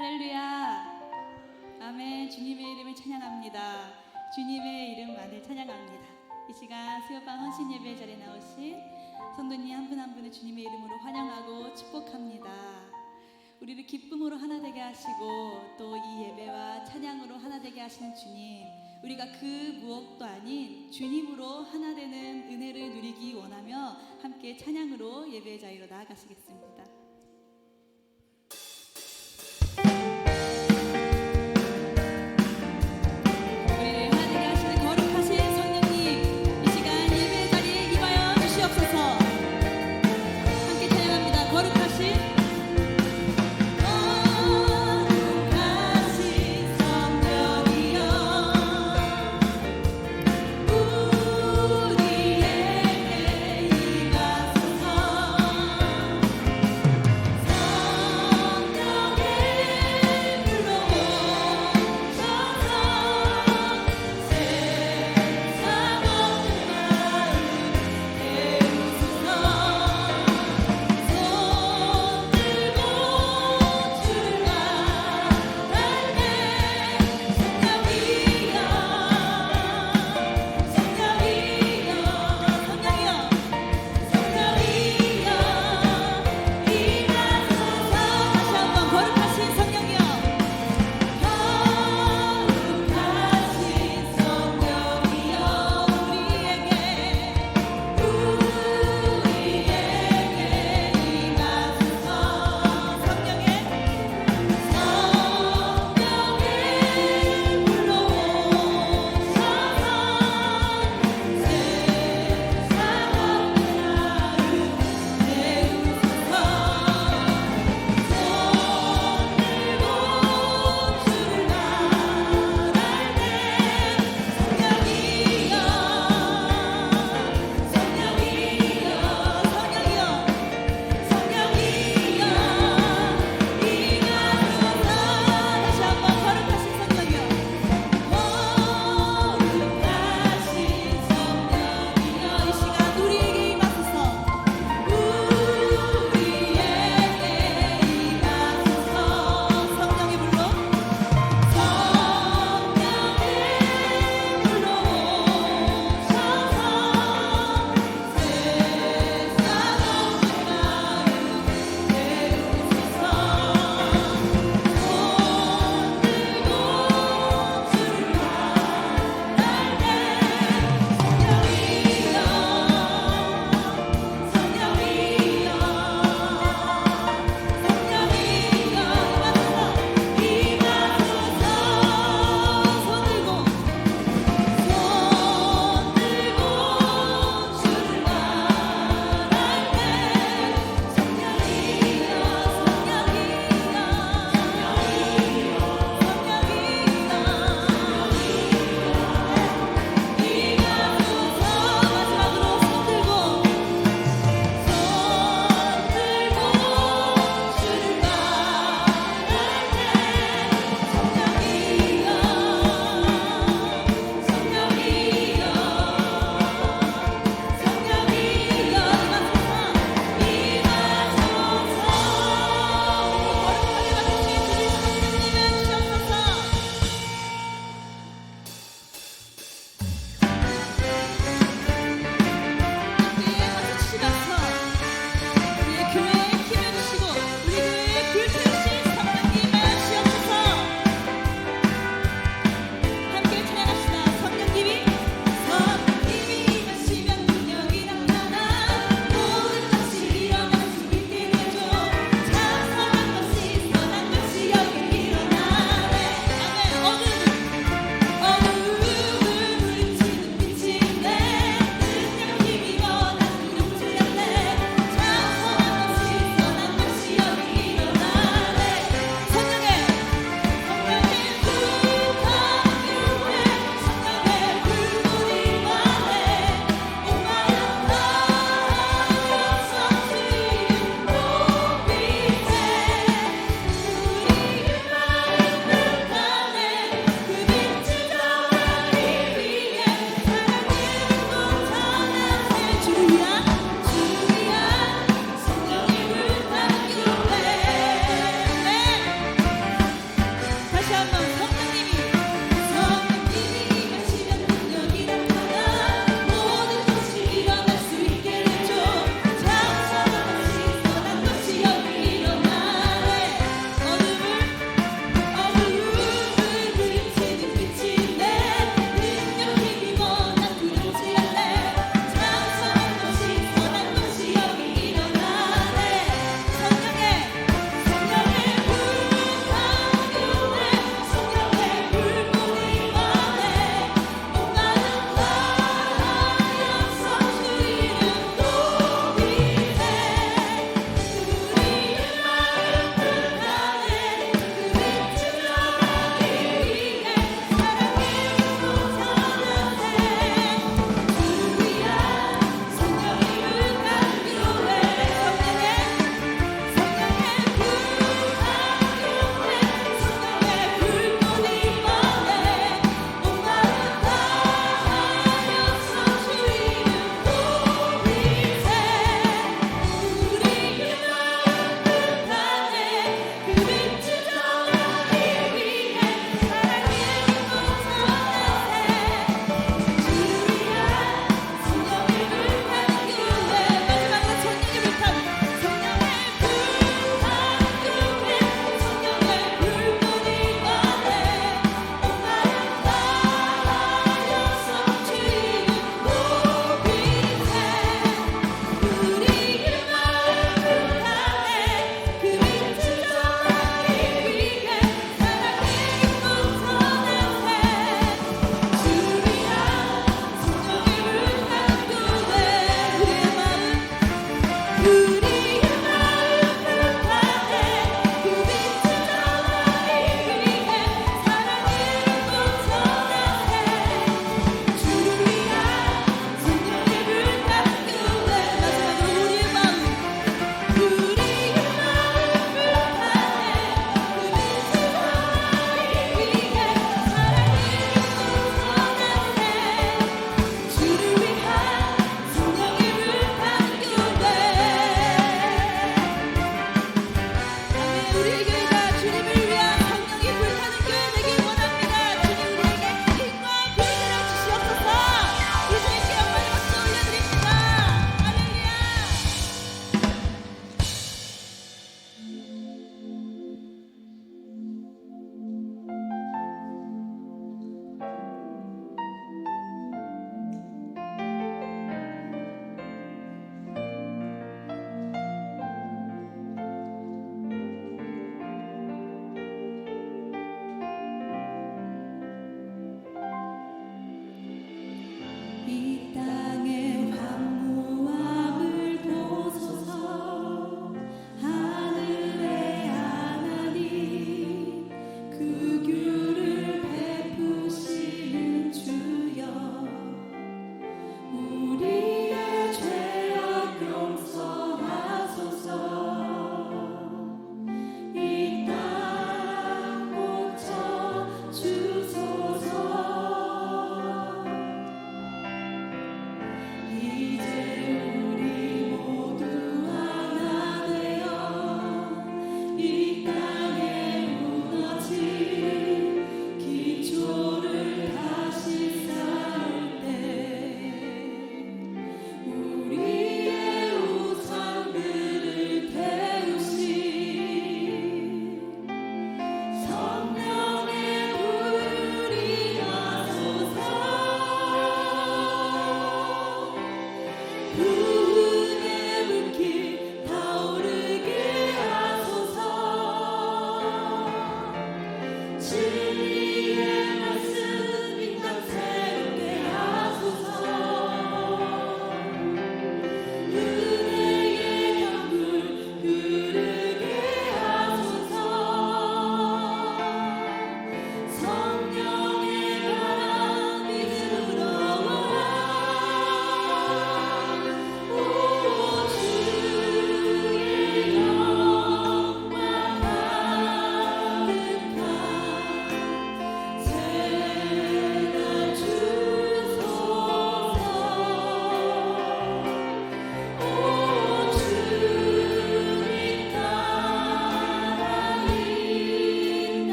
할렐루야. 아멘. 주님의 이름을 찬양합니다. 주님의 이름만을 찬양합니다. 이 시간 수요방 헌신 예배 자리에 나오신 성도님 한 분 한 분을 주님의 이름으로 환영하고 축복합니다. 우리를 기쁨으로 하나 되게 하시고 또 이 예배와 찬양으로 하나 되게 하시는 주님, 우리가 그 무엇도 아닌 주님으로 하나 되는 은혜를 누리기 원하며 함께 찬양으로 예배의 자리로 나아가시겠습니다.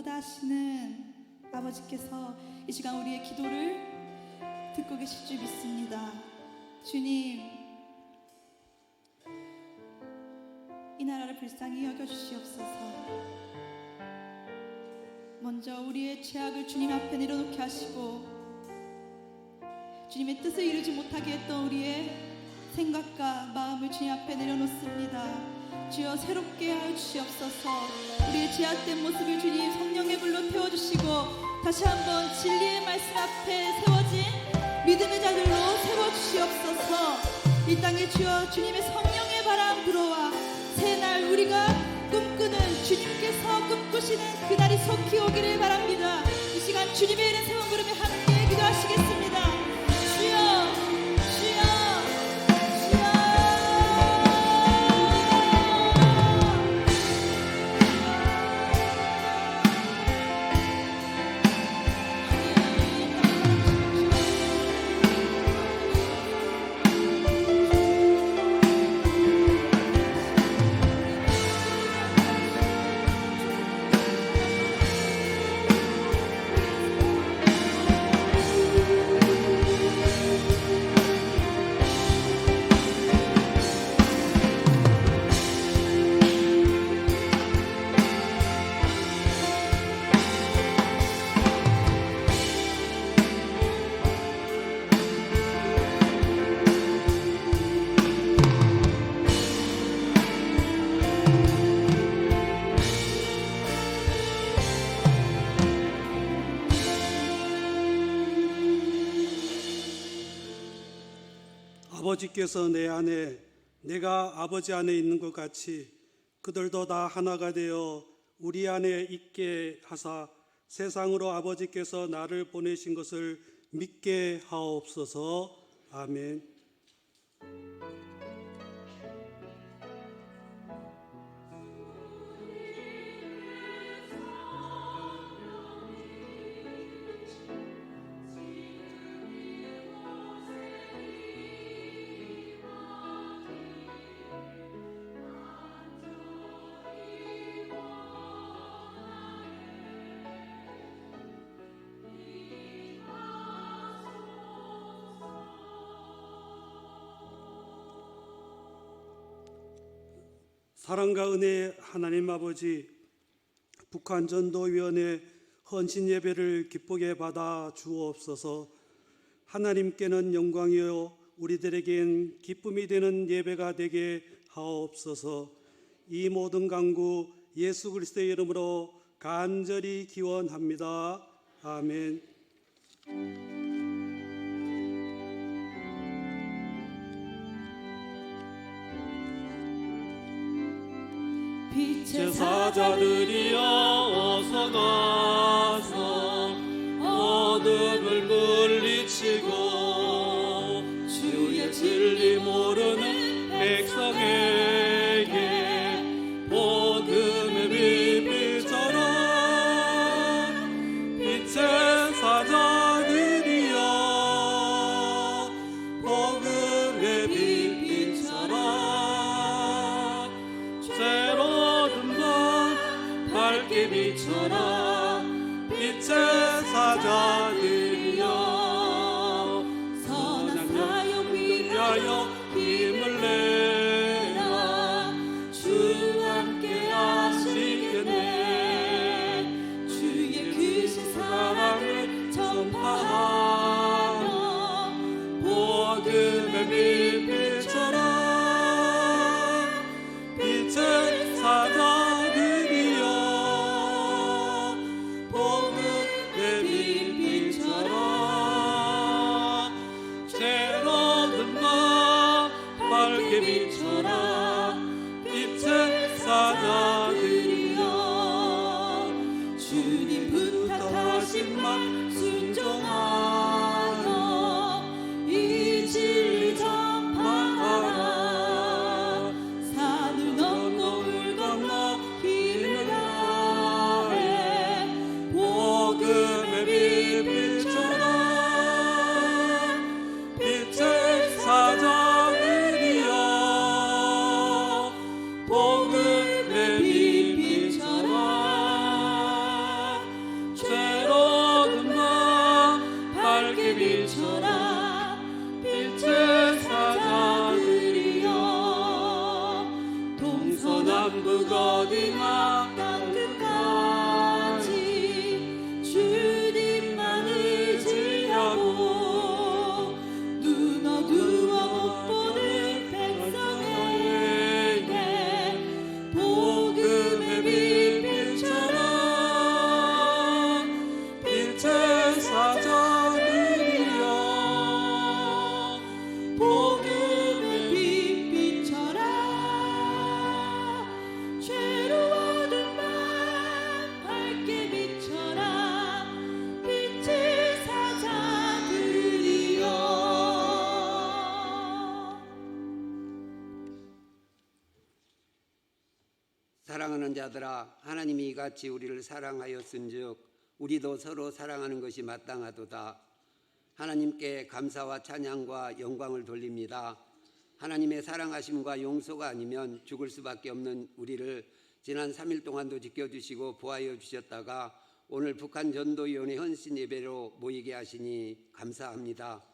무엇보다 하시는 아버지께서 이 시간 우리의 기도를 듣고 계실 줄 믿습니다. 주님, 이 나라를 불쌍히 여겨주시옵소서. 먼저 우리의 죄악을 주님 앞에 내려놓게 하시고 주님의 뜻을 이루지 못하게 했던 우리의 생각과 마음을 주님 앞에 내려놓습니다. 주여 새롭게 하여 주시옵소서. 우리의 죄악된 모습을 주님 성령의 불로 태워주시고 다시 한번 진리의 말씀 앞에 세워진 믿음의 자들로 세워주시옵소서. 이 땅에 주여 주님의 성령의 바람 불어와 새날 우리가 꿈꾸는 주님께서 꿈꾸시는 그날이 속히 오기를 바랍니다. 이 시간 주님의 이름 세 번 부르며 함께 기도하시겠습니다. 주여 주여 아버지께서 내 안에 내가 아버지 안에 있는 것 같이 그들도 다 하나가 되어 우리 안에 있게 하사 세상으로 아버지께서 나를 보내신 것을 믿게 하옵소서. 아멘. 사랑과 은혜의 하나님 아버지, 북한전도위원회 헌신 예배를 기쁘게 받아 주옵소서. 하나님께는 영광이요 우리들에겐 기쁨이 되는 예배가 되게 하옵소서. 이 모든 간구 예수 그리스도의 이름으로 간절히 기원합니다. 아멘. 빛의 제사자들이여 어서 가서 어둠을 물리치고 주의 진리 모르는 백성에게 복음의 빛을 전하. 빛의 사자들이여 복음의 빛을 전하. 밝게 비춰라. 빛의 사자들이여 선한 사역 위하여 힘을 내라. 주 함께 하시겠네. 주의 크신 사랑을 전파하며 복음의 빛 비춰라. 빛의 사자 비춰라. 빛의 사자들이여 주님 부탁하신 말 순종하여 이 진리 전파하라. 산을 넘고 물 건너 힘을 다해 복음의 빛 비춰라. 빛의 사자 복음의 빛 비춰라. 사랑하는 자들아, 하나님이 이같이 우리를 사랑하였은즉 우리도 서로 사랑하는 것이 마땅하도다. 하나님께 감사와 찬양과 영광을 돌립니다. 하나님의 사랑하심과 용서가 아니면 죽을 수밖에 없는 우리를 지난 3일 동안도 지켜주시고 보호하여 주셨다가 오늘 북한 전도위원회 헌신 예배로 모이게 하시니 감사합니다.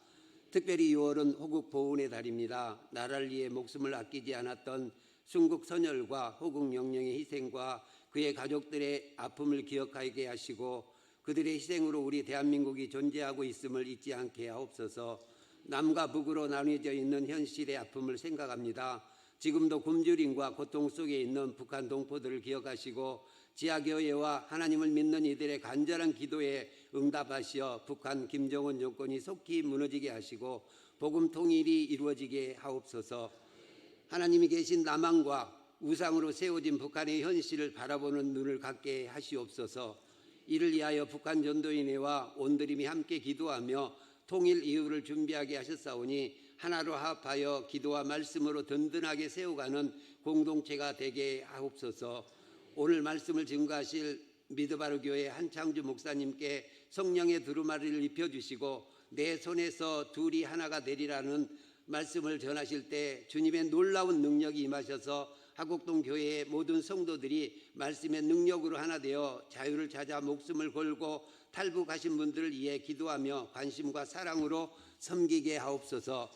특별히 6월은 호국 보훈의 달입니다. 나라를 위해 목숨을 아끼지 않았던 순국 선열과 호국 영령의 희생과 그의 가족들의 아픔을 기억하게 하시고 그들의 희생으로 우리 대한민국이 존재하고 있음을 잊지 않게 하옵소서. 남과 북으로 나뉘어져 있는 현실의 아픔을 생각합니다. 지금도 굶주림과 고통 속에 있는 북한 동포들을 기억하시고 지하교회와 하나님을 믿는 이들의 간절한 기도에 응답하시어 북한 김정은 정권이 속히 무너지게 하시고 복음 통일이 이루어지게 하옵소서. 하나님이 계신 남한과 우상으로 세워진 북한의 현실을 바라보는 눈을 갖게 하시옵소서. 이를 위하여 북한 전도인회와 온드림이 함께 기도하며 통일 이후를 준비하게 하셨사오니 하나로 합하여 기도와 말씀으로 든든하게 세워가는 공동체가 되게 하옵소서. 오늘 말씀을 증거하실 미드바르 교회 한창주 목사님께 성령의 두루마리를 입혀주시고 내 손에서 둘이 하나가 되리라는 말씀을 전하실 때 주님의 놀라운 능력이 임하셔서 하곡동 교회의 모든 성도들이 말씀의 능력으로 하나 되어 자유를 찾아 목숨을 걸고 탈북하신 분들을 위해 기도하며 관심과 사랑으로 섬기게 하옵소서.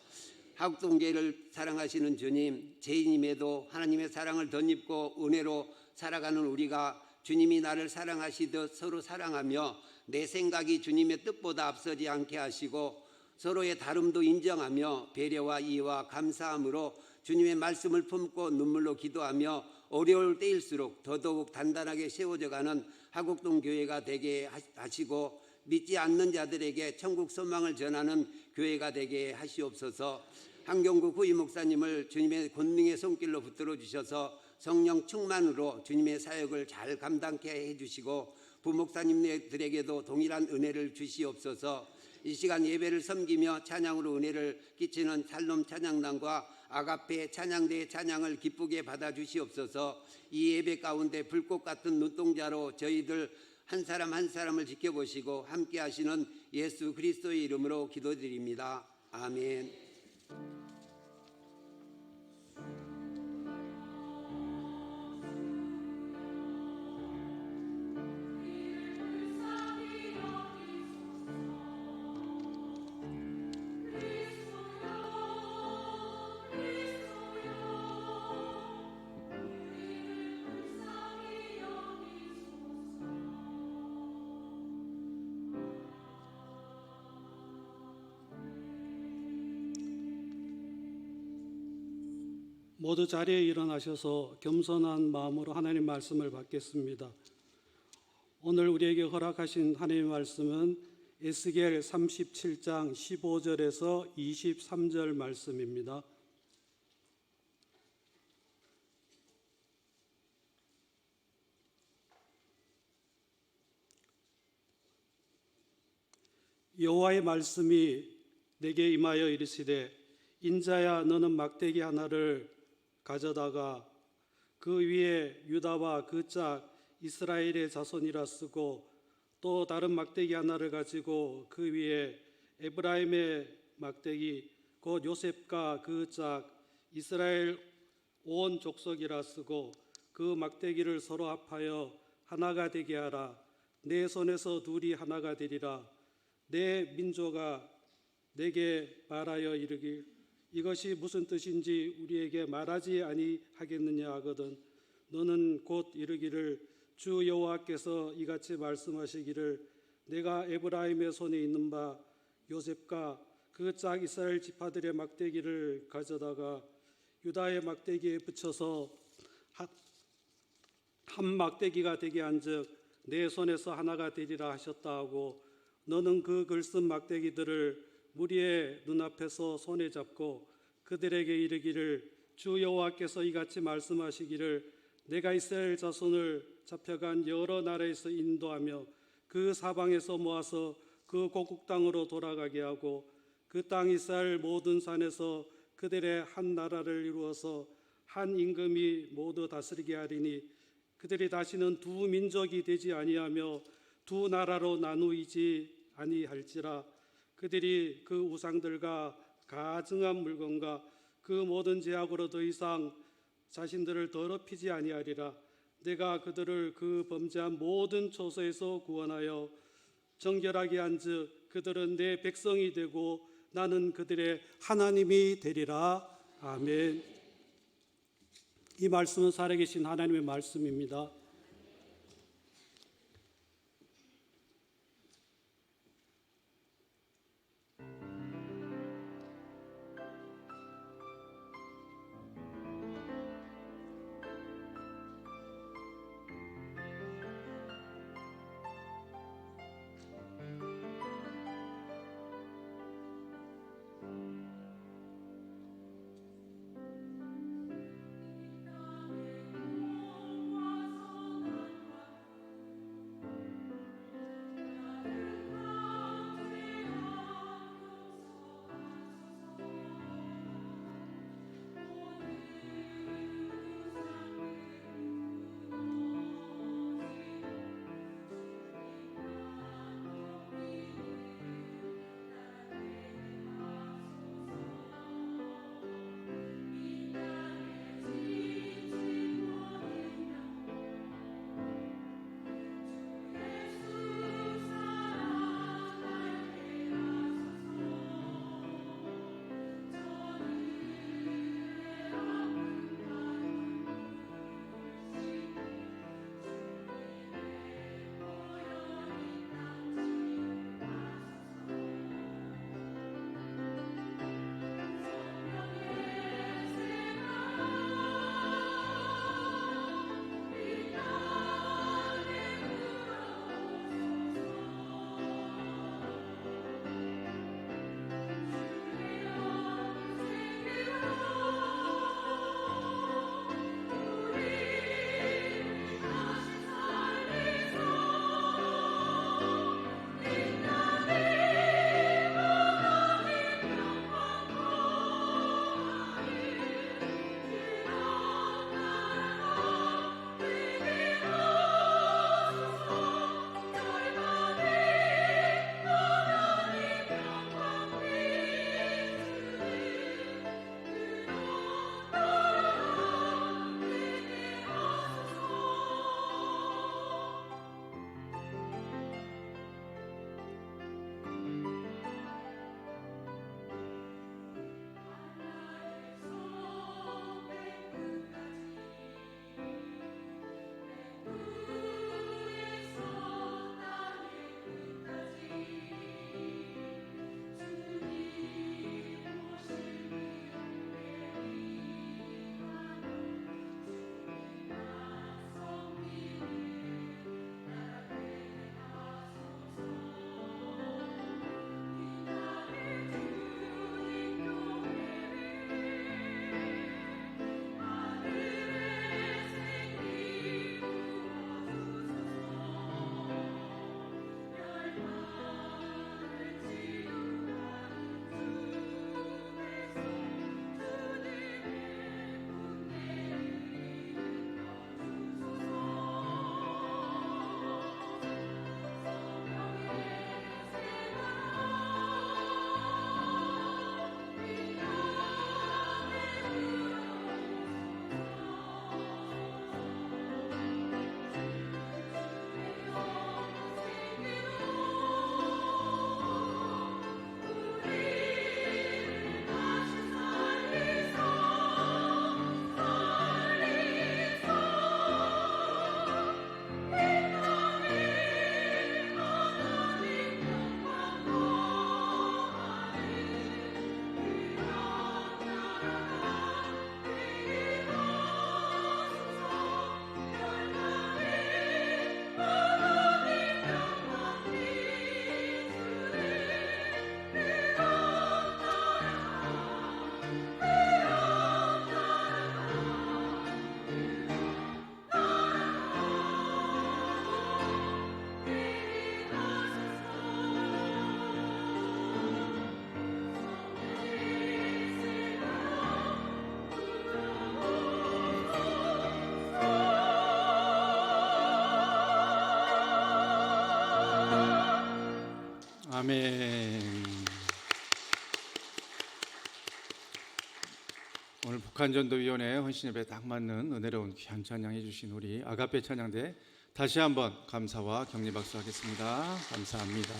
하곡동교회를 사랑하시는 주님, 죄인임에도 하나님의 사랑을 덧입고 은혜로 살아가는 우리가 주님이 나를 사랑하시듯 서로 사랑하며 내 생각이 주님의 뜻보다 앞서지 않게 하시고 서로의 다름도 인정하며 배려와 이해와 감사함으로 주님의 말씀을 품고 눈물로 기도하며 어려울 때일수록 더더욱 단단하게 세워져가는 하곡동 교회가 되게 하시고 믿지 않는 자들에게 천국 소망을 전하는 교회가 되게 하시옵소서. 한경구 구이 목사님을 주님의 권능의 손길로 붙들어 주셔서 성령 충만으로 주님의 사역을 잘 감당케 해주시고 부목사님들에게도 동일한 은혜를 주시옵소서. 이 시간 예배를 섬기며 찬양으로 은혜를 끼치는 샬롬 찬양단과 아가페 찬양대의 찬양을 기쁘게 받아주시옵소서. 이 예배 가운데 불꽃 같은 눈동자로 저희들 한 사람 한 사람을 지켜보시고 함께 하시는 예수 그리스도의 이름으로 기도드립니다. 아멘. 모두 자리에 일어나셔서 겸손한 마음으로 하나님 말씀을 받겠습니다. 오늘 우리에게 허락하신 하나님의 말씀은 에스겔 37장 15절에서 23절 말씀입니다. 여호와의 말씀이 내게 임하여 이르시되 인자야 너는 막대기 하나를 가져다가 그 위에 유다와 그 짝 이스라엘의 자손이라 쓰고 또 다른 막대기 하나를 가지고 그 위에 에브라임의 막대기 곧 요셉과 그 짝 이스라엘 온 족속이라 쓰고 그 막대기를 서로 합하여 하나가 되게 하라. 내 손에서 둘이 하나가 되리라. 내 민족아 내게 말하여 이르길 이것이 무슨 뜻인지 우리에게 말하지 아니하겠느냐 하거든 너는 곧 이르기를 주 여호와께서 이같이 말씀하시기를 내가 에브라임의 손에 있는 바 요셉과 그 짝 이스라엘 지파들의 막대기를 가져다가 유다의 막대기에 붙여서 한 막대기가 되게 한즉 내 손에서 하나가 되리라 하셨다 하고 너는 그 글쓴 막대기들을 무리의 눈앞에서 손에 잡고 그들에게 이르기를 주 여호와께서 이같이 말씀하시기를 내가 이스라엘 자손을 잡혀간 여러 나라에서 인도하며 그 사방에서 모아서 그 고국 땅으로 돌아가게 하고 그 땅 이스라엘 모든 산에서 그들의 한 나라를 이루어서 한 임금이 모두 다스리게 하리니 그들이 다시는 두 민족이 되지 아니하며 두 나라로 나누이지 아니할지라. 그들이 그 우상들과 가증한 물건과 그 모든 죄악으로 더 이상 자신들을 더럽히지 아니하리라. 내가 그들을 그 범죄한 모든 초소에서 구원하여 정결하게 한즉 그들은 내 백성이 되고 나는 그들의 하나님이 되리라. 아멘. 이 말씀은 살아계신 하나님의 말씀입니다. 아멘. 오늘 북한전도위원회 헌신예배에 딱 맞는 은혜로운 귀한 찬양해 주신 우리 아가페 찬양대 다시 한번 감사와 격려 박수하겠습니다. 감사합니다.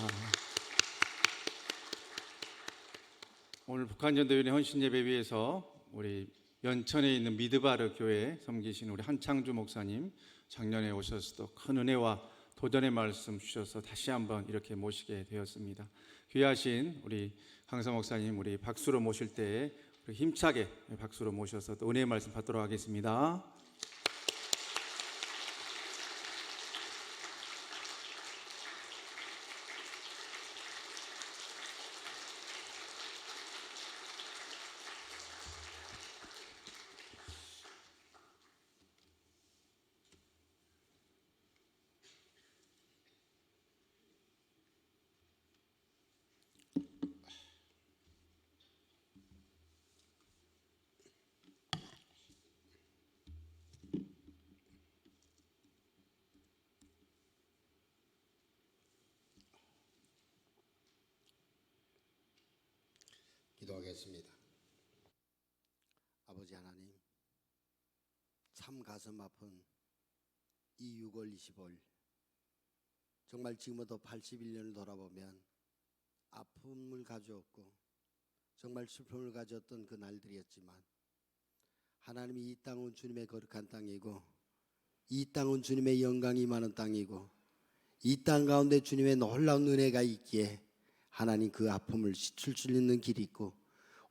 오늘 북한전도위원회 헌신예배 위해서 우리 연천에 있는 미드바르 교회 섬기신 우리 한창주 목사님, 작년에 오셔서도 큰 은혜와 도전의 말씀 주셔서 다시 한번 이렇게 모시게 되었습니다. 귀하신 우리 강사 목사님, 우리 박수로 모실 때에 힘차게 박수로 모셔서 또 은혜의 말씀 받도록 하겠습니다. 기도하겠습니다. 아버지 하나님, 참 가슴 아픈 이 6월 20일, 정말 지금부터 81년을 돌아보면 아픔을 가져왔고 정말 슬픔을 가져왔던 그 날들이었지만, 하나님이 이 땅은 주님의 거룩한 땅이고, 이 땅은 주님의 영광이 많은 땅이고, 이 땅 가운데 주님의 놀라운 은혜가 있기에 하나님 그 아픔을 씻을 수 있는 길이 있고,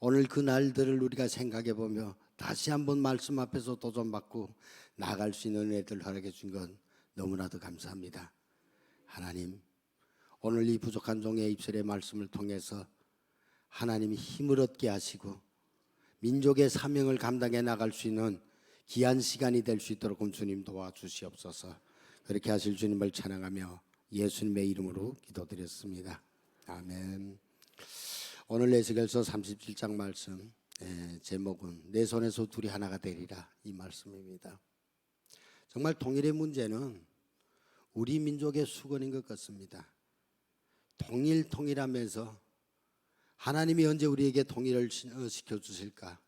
오늘 그 날들을 우리가 생각해 보며 다시 한번 말씀 앞에서 도전받고 나아갈 수 있는 은혜를 허락해 준 건 너무나도 감사합니다. 하나님, 오늘 이 부족한 종의 입술의 말씀을 통해서 하나님이 힘을 얻게 하시고 민족의 사명을 감당해 나갈 수 있는 귀한 시간이 될 수 있도록 주님 도와주시옵소서. 그렇게 하실 주님을 찬양하며 예수님의 이름으로 기도드렸습니다. 아멘. 오늘 에스겔서 37장 말씀 제목은 내 손에서 둘이 하나가 되리라, 이 말씀입니다. 정말 통일의 문제는 우리 민족의 수건인 것 같습니다. 통일하면서 하나님이 언제 우리에게 통일을 시켜주실까?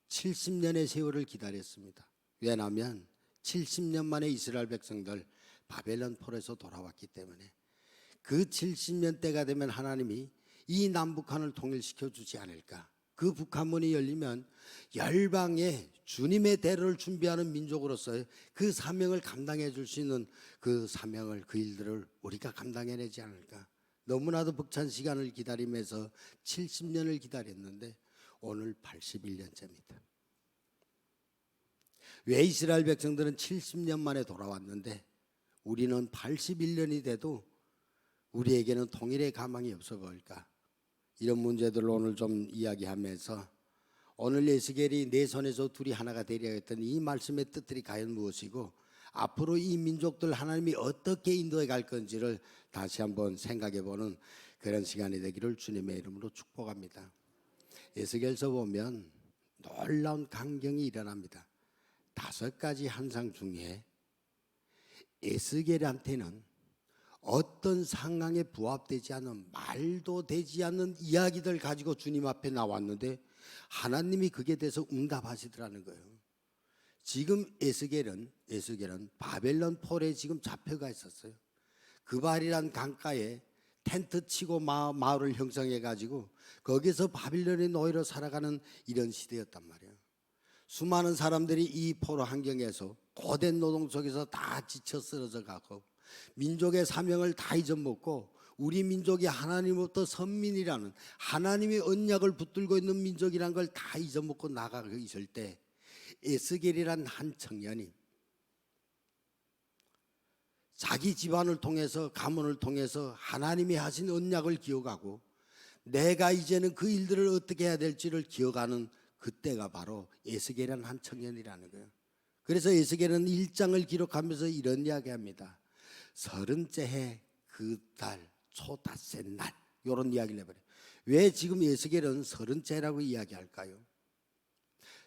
70년의 세월을 기다렸습니다. 왜냐하면 70년 만에 이스라엘 백성들 바벨론 포로에서 돌아왔기 때문에 그 70년 때가 되면 하나님이 이 남북한을 통일시켜 주지 않을까. 그 북한문이 열리면 열방에 주님의 대로를 준비하는 민족으로서 그 사명을 감당해 줄 수 있는 그 사명을, 그 일들을 우리가 감당해내지 않을까. 너무나도 벅찬 시간을 기다리면서 70년을 기다렸는데 오늘 81년째입니다. 왜 이스라엘 백성들은 70년 만에 돌아왔는데 우리는 81년이 돼도 우리에게는 통일의 가망이 없어 보일까? 이런 문제들을 오늘 좀 이야기하면서, 오늘 에스겔이 내 손에서 둘이 하나가 되리라 했던 이 말씀의 뜻들이 과연 무엇이고, 앞으로 이 민족들 하나님이 어떻게 인도해 갈 건지를 다시 한번 생각해 보는 그런 시간이 되기를 주님의 이름으로 축복합니다. 에스겔서 보면 놀라운 광경이 일어납니다. 5가지 환상 중에 에스겔한테는 어떤 상황에 부합되지 않은, 말도 되지 않는 이야기들 가지고 주님 앞에 나왔는데 하나님이 그게 대해서 응답하시더라는 거예요. 지금 에스겔은 바벨론 폴에 지금 잡혀가 있었어요. 그발이란 강가에 텐트 치고 마을을 형성해 가지고 거기서 바빌론의 노예로 살아가는 이런 시대였단 말이에요. 수많은 사람들이 이 포로 환경에서 고된 노동 속에서 다 지쳐 쓰러져 가고 민족의 사명을 다 잊어먹고, 우리 민족이 하나님으로부터 선민이라는 하나님의 언약을 붙들고 있는 민족이라는 걸 다 잊어먹고 나가고 있을 때, 에스겔이란 한 청년이 자기 집안을 통해서, 가문을 통해서 하나님이 하신 언약을 기억하고 내가 이제는 그 일들을 어떻게 해야 될지를 기억하는 그때가 바로 에스겔이란 한 청년이라는 거예요. 그래서 에스겔은 1장을 기록하면서 이런 이야기합니다. 30째 해 그 달 초닷새 날, 이런 이야기를 해버려요. 왜 지금 에스겔은 30째 해라고 이야기할까요?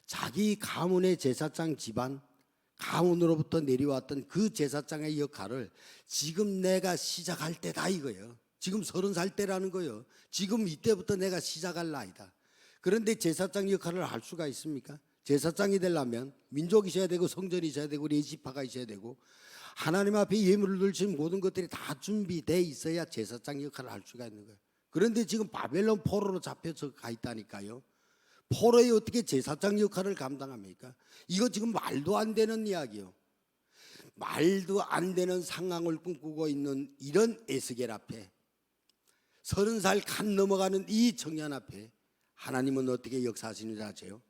자기 가문의 제사장 집안, 가문으로부터 내려왔던 그 제사장의 역할을 지금 내가 시작할 때다 이거예요. 지금 30살 때라는 거예요. 지금 이때부터 내가 시작할 나이다. 그런데 제사장 역할을 할 수가 있습니까? 제사장이 되려면 민족이 있어야 되고 성전이 있어야 되고 레지파가 있어야 되고 하나님 앞에 예물을 드릴 모든 것들이 다 준비돼 있어야 제사장 역할을 할 수가 있는 거예요. 그런데 지금 바벨론 포로로 잡혀서 가 있다니까요. 포로에 어떻게 제사장 역할을 감당합니까? 이거 지금 말도 안 되는 이야기요. 말도 안 되는 상황을 꿈꾸고 있는 이런 에스겔 앞에 30살 간 넘어가는 이 청년 앞에 하나님은 어떻게 역사하시는지 아세요?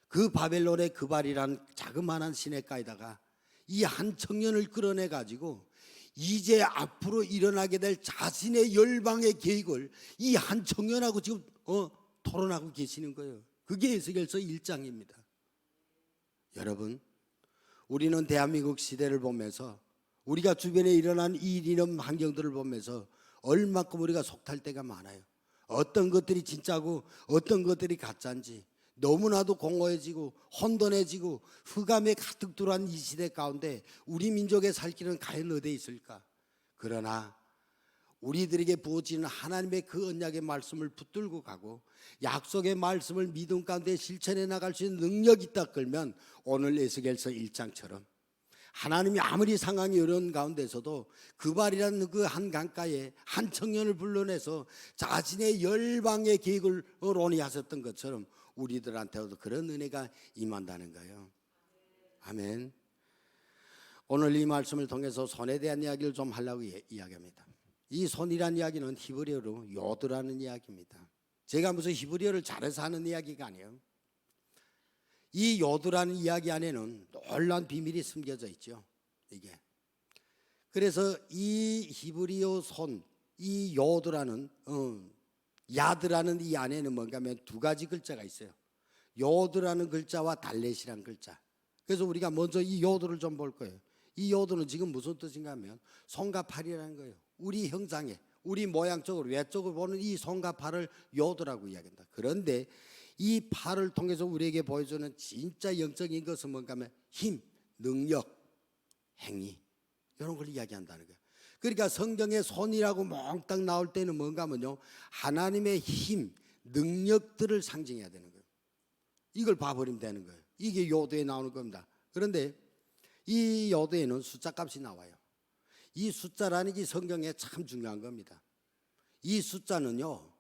그 바벨론의 그발이란 자그마한 시냇가에다가 이 한 청년을 끌어내 가지고 이제 앞으로 일어나게 될 자신의 열방의 계획을 이 한 청년하고 지금 토론하고 계시는 거예요. 그게 에스겔서 1장입니다. 여러분, 우리는 대한민국 시대를 보면서 우리가 주변에 일어난 이런 환경들을 보면서 얼마큼 우리가 속탈 때가 많아요. 어떤 것들이 진짜고 어떤 것들이 가짜인지 너무나도 공허해지고 혼돈해지고 흑암에 가득 들어간 이 시대 가운데 우리 민족의 살 길은 과연 어디에 있을까? 그러나 우리들에게 부어지는 하나님의 그 언약의 말씀을 붙들고 가고 약속의 말씀을 믿음 가운데 실천해 나갈 수 있는 능력이 있다 끌면 오늘 에스겔서 1장처럼 하나님이 아무리 상황이 어려운 가운데서도 그발이라는 그 한 강가에 한 청년을 불러내서 자신의 열방의 계획을 논의하셨던 것처럼 우리들한테도 그런 은혜가 임한다는 거예요. 아멘. 오늘 이 말씀을 통해서 손에 대한 이야기를 좀 하려고 이야기합니다. 이 손이란 이야기는 히브리어로 요드라는 이야기입니다. 제가 무슨 히브리어를 잘해서 하는 이야기가 아니에요. 이 요드라는 이야기 안에는 놀라운 비밀이 숨겨져 있죠. 이게. 그래서 이 히브리어 손, 이 요드라는 야드라는 이 안에는 뭔가 하면 두 가지 글자가 있어요. 요드라는 글자와 달렛이라는 글자. 그래서 우리가 먼저 이 요드를 좀 볼 거예요. 이 요드는 지금 무슨 뜻인가 하면 손과 팔이라는 거예요. 우리 형상에 우리 모양 쪽으로 외쪽으로 보는 이 손과 팔을 요드라고 이야기한다. 그런데 이 팔을 통해서 우리에게 보여주는 진짜 영적인 것은 뭔가 하면 힘, 능력, 행위 이런 걸 이야기한다는 거예요. 그러니까 성경에 손이라고 몽땅 나올 때는 뭔가 하면요 하나님의 힘, 능력들을 상징해야 되는 거예요. 이걸 봐버리면 되는 거예요. 이게 요도에 나오는 겁니다. 그런데 이 요도에는 숫자 값이 나와요. 이 숫자라는 게 성경에 참 중요한 겁니다. 이 숫자는요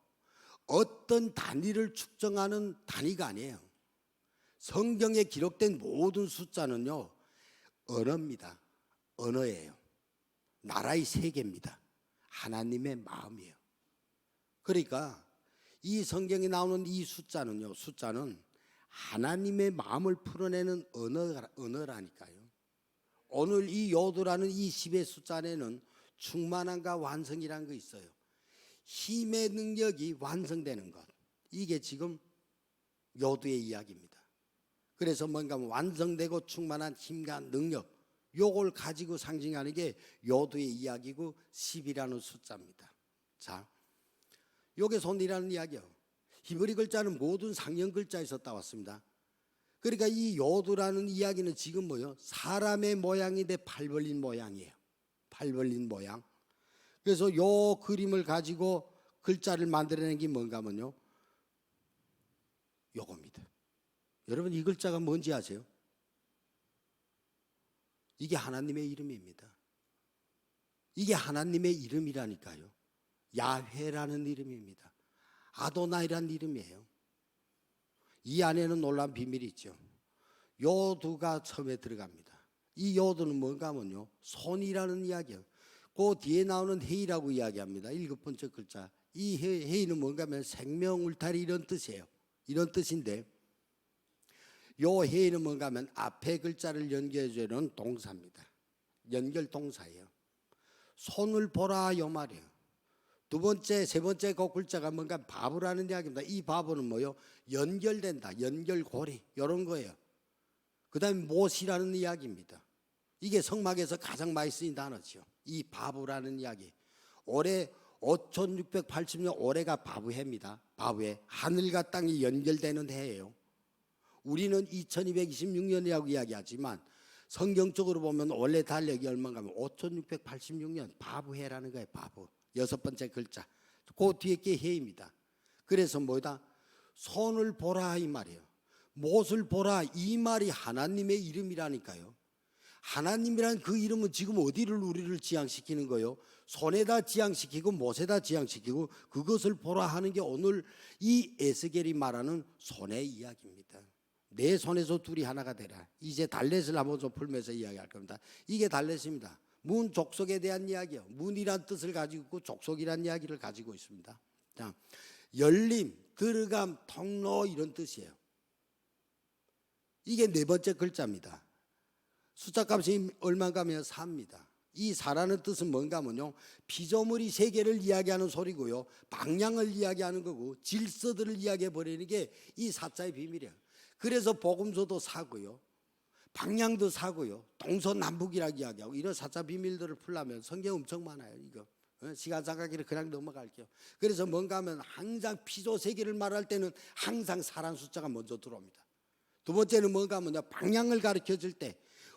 어떤 단위를 측정하는 단위가 아니에요. 성경에 기록된 모든 숫자는요 언어입니다. 언어예요. 나라의 세계입니다. 하나님의 마음이에요. 그러니까 이 성경에 나오는 이 숫자는요 숫자는 하나님의 마음을 풀어내는 언어라니까요. 오늘 이 요도라는 이 10의 숫자 안에는 충만함과 완성이라는 거 있어요. 힘의 능력이 완성되는 것. 이게 지금 요도의 이야기입니다. 그래서 뭔가 완성되고 충만한 힘과 능력 요걸 가지고 상징하는 게 요도의 이야기고 10이라는 숫자입니다. 자, 요게 손이라는 이야기요. 히브리 글자는 모든 상형 글자에서 따왔습니다. 그러니까 이 요도라는 이야기는 지금 뭐요? 사람의 모양인데 팔 벌린 모양이에요. 팔 벌린 모양. 그래서 요 그림을 가지고 글자를 만들어낸 게 뭔가 하면요 요겁니다. 여러분 이 글자가 뭔지 아세요? 이게 하나님의 이름입니다. 이게 하나님의 이름이라니까요. 야훼라는 이름입니다. 아도나이라는 이름이에요. 이 안에는 놀라운 비밀이 있죠. 요두가 처음에 들어갑니다. 이 요두는 뭔가 하면요 손이라는 이야기예요. 그 뒤에 나오는 해이라고 이야기합니다. 7번째 글자. 이 해이는 뭔가 하면 생명, 울타리 이런 뜻이에요. 이런 뜻인데 요 해이는 뭔가 하면 앞에 글자를 연결해주는 동사입니다. 연결 동사예요. 손을 보라 요 말이에요. 두 번째, 세 번째 그 글자가 뭔가 바보라는 이야기입니다. 이 바보는 뭐요? 연결된다. 연결고리 이런 거예요. 그 다음에 못이라는 이야기입니다. 이게 성막에서 가장 많이 쓰인 단어죠. 이 바보라는 이야기. 올해 5680년 올해가 바보해입니다. 바보해. 하늘과 땅이 연결되는 해예요. 우리는 2226년이라고 이야기하지만 성경적으로 보면 원래 달력이 얼마인가 하면 5686년 바브해라는 거예요. 바브. 6번째 글자. 그 뒤에 게 해입니다. 그래서 뭐다? 손을 보라 이 말이에요. 못을 보라 이 말이 하나님의 이름이라니까요. 하나님이란 그 이름은 지금 어디를 우리를 지향시키는 거예요? 손에다 지향시키고 못에다 지향시키고 그것을 보라 하는 게 오늘 이 에스겔이 말하는 손의 이야기입니다. 내 손에서 둘이 하나가 되라. 이제 달렛을 한번 좀 풀면서 이야기할 겁니다. 이게 달렛입니다. 문 족속에 대한 이야기요. 문이란 뜻을 가지고 있고 족속이란 이야기를 가지고 있습니다. 자, 열림, 들어감, 통로 이런 뜻이에요. 이게 4번째 글자입니다. 숫자값이 얼마인가 하면 4입니다. 이 4라는 뜻은 뭔가 하면요, 피조물이 세계를 이야기하는 소리고요, 방향을 이야기하는 거고 질서들을 이야기해 버리는 게 이 4자의 비밀이에요. 그래서 복음서도 4고요, 방향도 4고요, 동서남북이라고 이야기하고 이런 4자 비밀들을 풀려면 성경 엄청 많아요. 이거 시간 장가기를 그냥 넘어갈게요. 그래서 뭔가 하면 항상 피조 세계를 말할 때는 항상 4라는 숫자가 먼저 들어옵니다. 두 번째는 뭔가 하면 방향을 가르쳐 줄 때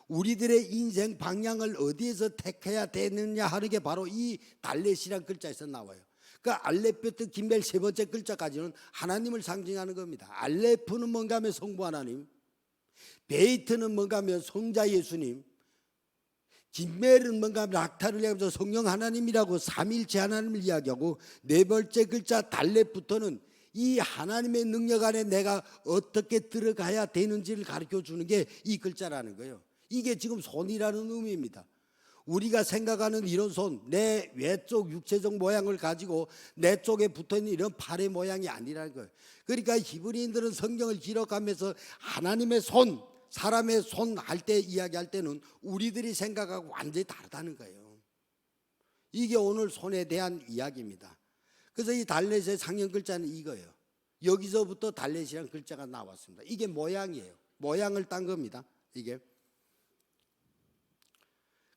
우리들의 인생 방향을 어디에서 택해야 되느냐 하는 게 바로 이 달렛이란 글자에서 나와요. 그러니까 알레베트 김멜 3번째 글자까지는 하나님을 상징하는 겁니다. 알레프는 뭔가 하면 성부 하나님, 베이트는 뭔가 하면 성자 예수님, 김멜은 뭔가 하면 락타를 이야기하면서 성령 하나님이라고 삼일체 하나님을 이야기하고, 4번째 글자 달렛부터는 이 하나님의 능력 안에 내가 어떻게 들어가야 되는지를 가르쳐 주는 게 이 글자라는 거예요. 이게 지금 손이라는 의미입니다. 우리가 생각하는 이런 손, 내 외쪽 육체적 모양을 가지고 내 쪽에 붙어있는 이런 팔의 모양이 아니라는 거예요. 그러니까 히브리인들은 성경을 기록하면서 하나님의 손, 사람의 손 할 때 이야기할 때는 우리들이 생각하고 완전히 다르다는 거예요. 이게 오늘 손에 대한 이야기입니다. 그래서 이 달렛의 상형 글자는 이거예요. 여기서부터 달렛이라는 글자가 나왔습니다. 이게 모양이에요. 모양을 딴 겁니다. 이게.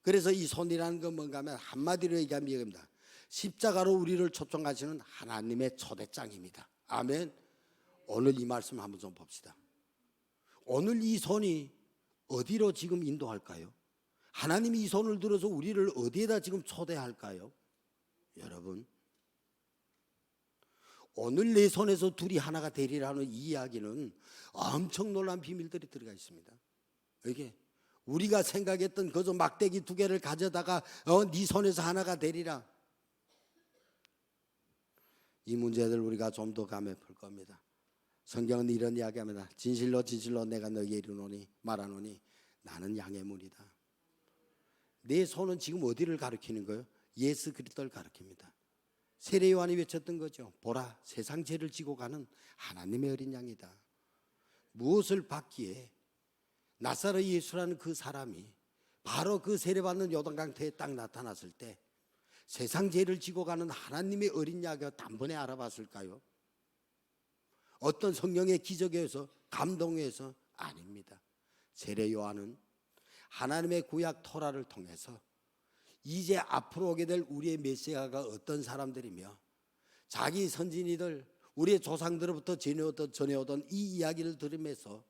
그래서 이 손이라는 건 뭔가 하면 한마디로 얘기하면 이겁니다. 십자가로 우리를 초청하시는 하나님의 초대장입니다. 아멘. 오늘 이 말씀 한번 좀 봅시다. 오늘 이 손이 어디로 지금 인도할까요? 하나님이 이 손을 들어서 우리를 어디에다 지금 초대할까요? 여러분, 오늘 내 손에서 둘이 하나가 되리라는 이 이야기는 엄청 놀라운 비밀들이 들어가 있습니다. 이게 우리가 생각했던 그저 막대기 2개를 가져다가 네 손에서 하나가 되리라, 이 문제들 우리가 좀 더 감에 풀 겁니다. 성경은 이런 이야기합니다. 진실로 진실로 내가 너에게 이르노니 말하노니 나는 양의 문이다. 내 손은 지금 어디를 가리키는 거예요? 예수 그리스도를 가리킵니다. 세례 요한이 외쳤던 거죠. 보라, 세상 죄를 지고 가는 하나님의 어린 양이다. 무엇을 받기에? 나사렛 예수라는 그 사람이 바로 그 세례받는 요단강터에 딱 나타났을 때 세상 죄를 지고 가는 하나님의 어린 양을 단번에 알아봤을까요? 어떤 성령의 기적에 의해서 감동해서? 아닙니다. 세례 요한은 하나님의 구약 토라를 통해서 이제 앞으로 오게 될 우리의 메시아가 어떤 사람들이며 자기 선진이들 우리의 조상들로부터 전해오던 이 이야기를 들으면서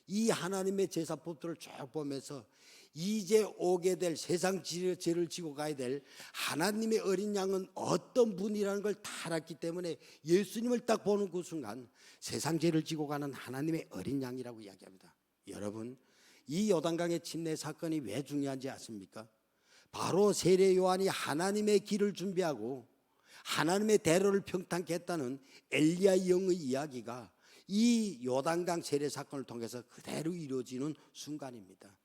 이 하나님의 제사법들을 쭉 보면서 이제 오게 될 세상 죄를 지고 가야 될 하나님의 어린 양은 어떤 분이라는 걸 다 알았기 때문에 예수님을 딱 보는 그 순간 세상 죄를 지고 가는 하나님의 어린 양이라고 이야기합니다. 여러분, 이 요단강의 침례 사건이 왜 중요한지 아십니까? 바로 세례 요한이 하나님의 길을 준비하고 하나님의 대로를 평탄케 했다는 엘리야 영의 이야기가 이 요단강 세례 사건을 통해서 그대로 이루어지는 순간입니다.